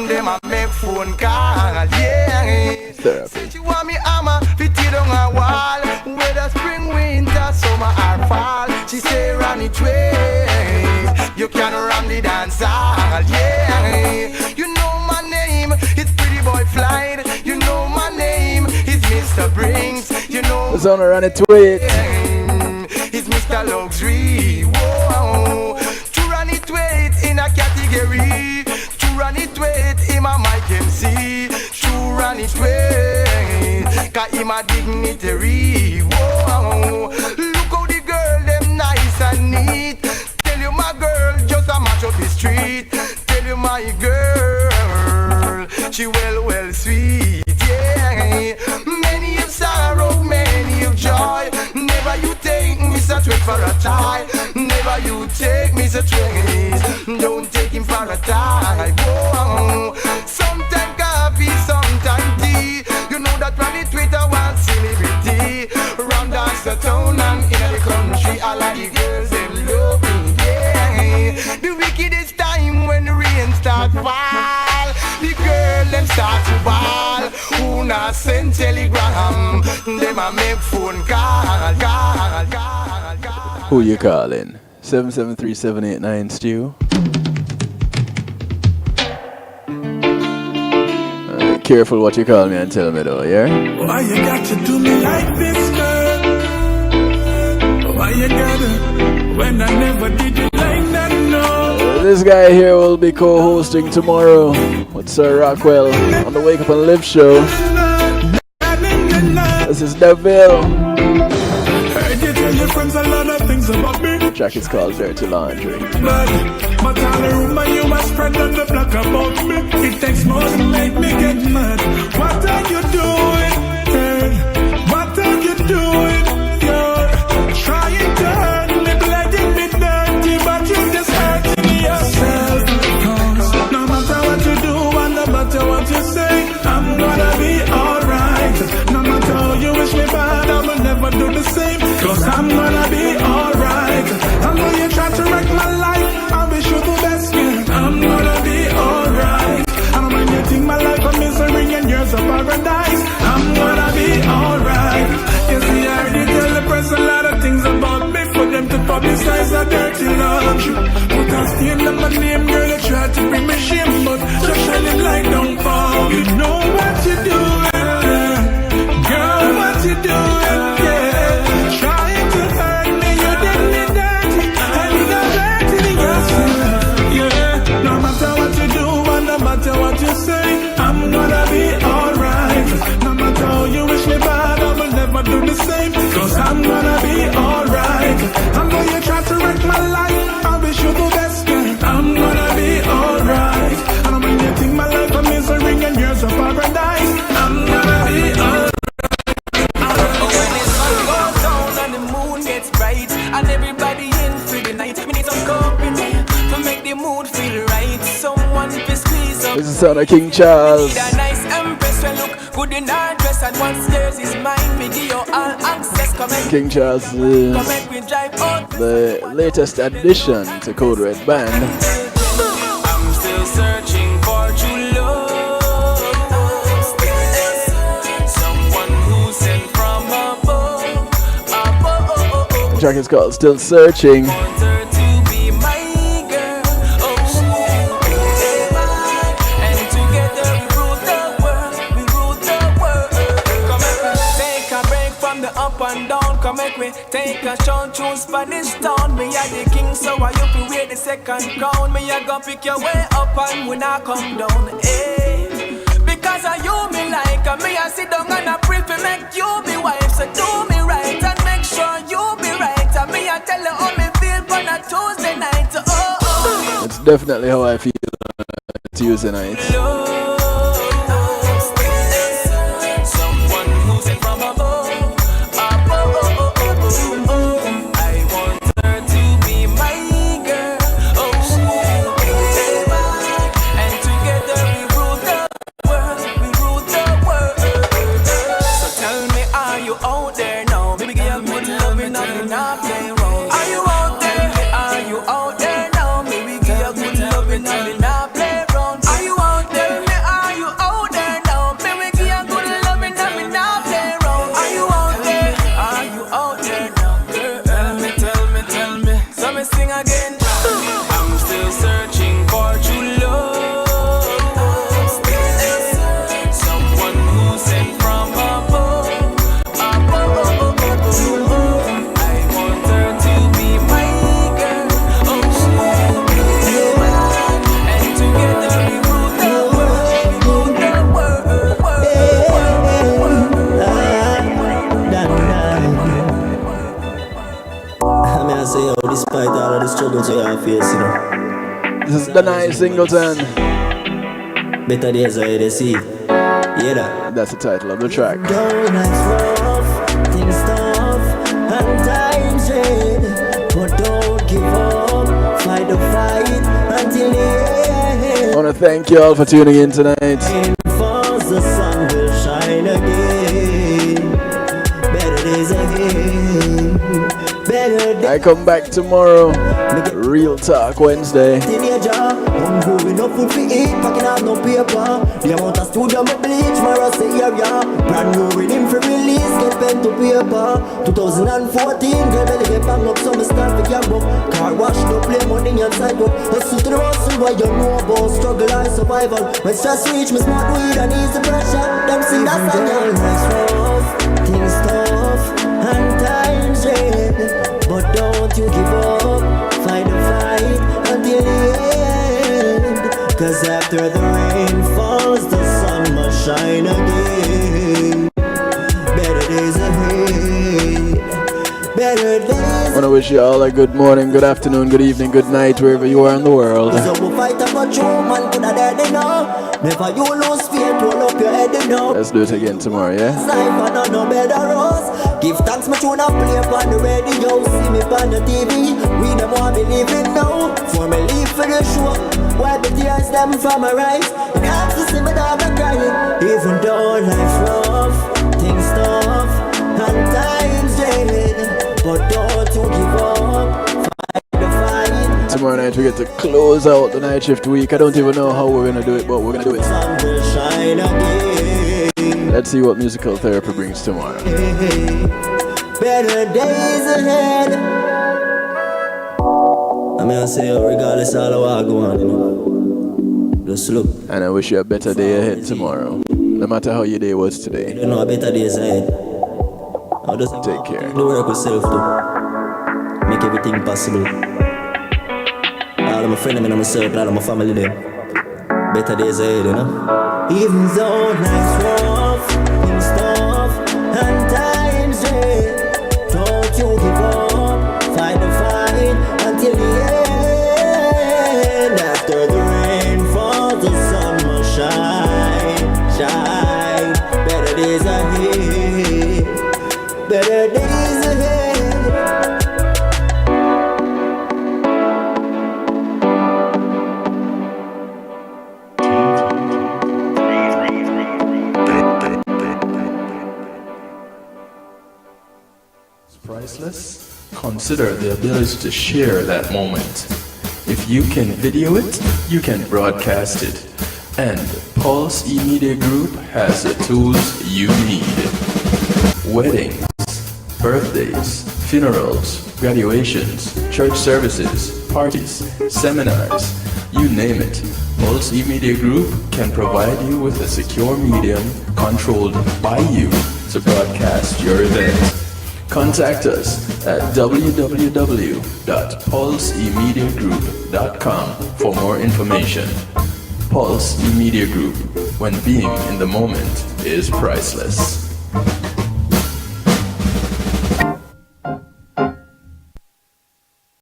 Them a make phone call, yeah. Therapy. She want me hammer, fit it on a wall. Whether spring, winter, summer or fall, she say run it way. You can run the dance hall, yeah. You know my name, it's Pretty Boy Flight. You know my name, it's Mr. Brinks. You know it's on a run it tweet. It's Mr. Luxury. Whoa. To run it weight in a category. To run it weight in my mic MC. To run it weight, cause him a dignitary. Whoa. Look how the girl them nice and neat. Tell you my girl just a match up the street. Tell you my girl, she well sweet, yeah. Many of sorrow, many of joy. Never you take me such way for a tie. Never you take me such ways. Don't take him for a tie. Whoa. Sometime coffee, sometime tea. You know that when the Twitter wants celebrity. Round dance the town and in the country, all of the girls them love me, yeah. The wickedest time when the rain start fall, the girl them start to ball. Who not send telegram, them a make phone call. Who you calling? 773-789 Stu. Careful what you call me and tell me though, yeah? Why you got to do me like this, girl? Why you gotta, when I never did you like that, no? This guy here will be co-hosting tomorrow with Sir Rockwell on the Wake Up and Live show. This is Deville. Heard you tell your friends a lot of things about me. The track is called Dirty Laundry. But all the rumor you must spread on the block about me. It takes more to make me get mad. What are you doing? Hey, what are you doing? You're trying to hurt me, bleeding me dirty, but you're just hurting yourself. Cause no matter what you do and no matter what you say, I'm gonna be alright. No matter how you wish me bad, I will never do the same. Cause I'm gonna be alright. I know you try to wreck my life, I'll be sure the best, yeah. I'm gonna be alright. And when you think my life a misery and yours a paradise, I'm gonna be alright. You see, I already tell the press a lot of things about me for them to publicize a dirty laundry. Put a stain on my name, girl, you try to bring me shame, but just shining like don't fall. You know what you doing, girl, what you doing, yeah. Trying to hurt me, you did me dirty, and you got dirty in yourself, yeah. No matter what you do and no matter what you say, I'm gonna be alright. No matter how you wish me bad, I will never do the same. Cause I'm gonna be alright. I know you try to wreck my life, I'll be sure the best, yeah. I'm gonna be alright. And when you think my life a misery and yours a paradise, I'm gonna be alright. When the sun goes down and the moon gets bright, and everybody in for the night, we need some company to make the mood feel right. Someone to squeeze up. This is the sound of King Charles. Need a nice empress when look good in her dress, and once yours is mine, me give you all access. Come and King Charles is the latest addition to Code Red Band. I'm still searching for true love. track is called Still Searching. Make me take a shot to Spanish town. Me a the king, so I you fi wait the second crown. Me a go pick your way up and when I come down. Hey, because of you me like, and me a sit down and I pray to make you be wife. So do me right and make sure you be right. And me a tell you how me feel on a Tuesday night. Oh, oh. It's definitely how I feel Tuesday night. Despite all of the struggles we are facing, this is the nice Singleton. Better days are to see. Yeah, that's the title of the track. Going nights rough, things tough, and times red. But don't give up, fight the fight until the end. I want to thank you all for tuning in tonight. Falls, the sun will shine again. Better days ahead. I come back tomorrow. Real Talk Wednesday. I'm growing up with the eat, packing out no paper. The amount of studio me bleach, my rust area. Brand new rhythm for release, get pen to paper. 2014, gradually get bang up, some stuff for your book. Car wash, no play money inside book. Hustle to the hustle, why you know about struggle and survival. When stress reach, me smart weed and ease the pressure. Them sing that song, nights rough, things tough, and times red. But don't you give up, fight the fight until the end. Cause after the rain falls, the sun must shine again. Better days ahead, better days. I want to wish you all a good morning, good afternoon, good evening, good night, wherever you are in the world. Never you lose faith, roll up your head now. Let's do it again tomorrow, yeah? Give thanks, my tune and play upon the radio. See me on the TV, we them want believe it now. For me leave for the show, wipe the tears them from my eyes. And have to see my dog crying. Even though life's rough, things tough, and times red. But don't you give up, fight the fight. Tomorrow night we get to close out the night shift week. I don't even know how we're gonna do it, but we're gonna do it. Sun will shine again. Let's see what musical therapy brings tomorrow. Better days ahead. I mean, I say, regardless of all I go on, you know, just look. And I wish you a better day ahead tomorrow, no matter how your day was today. You don't know, a better days ahead. I'll just take care. Do work with self too. Make everything possible. All of my friends, I'm in my circle, all of my family there. Better days ahead, you know. Even though life's rough, things tough, and times red. Don't you give up, fight the fight until the end. After the rain falls, the sun must shine, shine. Better days ahead, better days ahead. Priceless? Consider the ability to share that moment. If you can video it, you can broadcast it. And Pulse E-Media Group has the tools you need. Weddings, birthdays, funerals, graduations, church services, parties, seminars, you name it. Pulse E-Media Group can provide you with a secure medium controlled by you to broadcast your event. Contact us at www.pulseemediagroup.com for more information. Pulse E-Media Group, when being in the moment is priceless.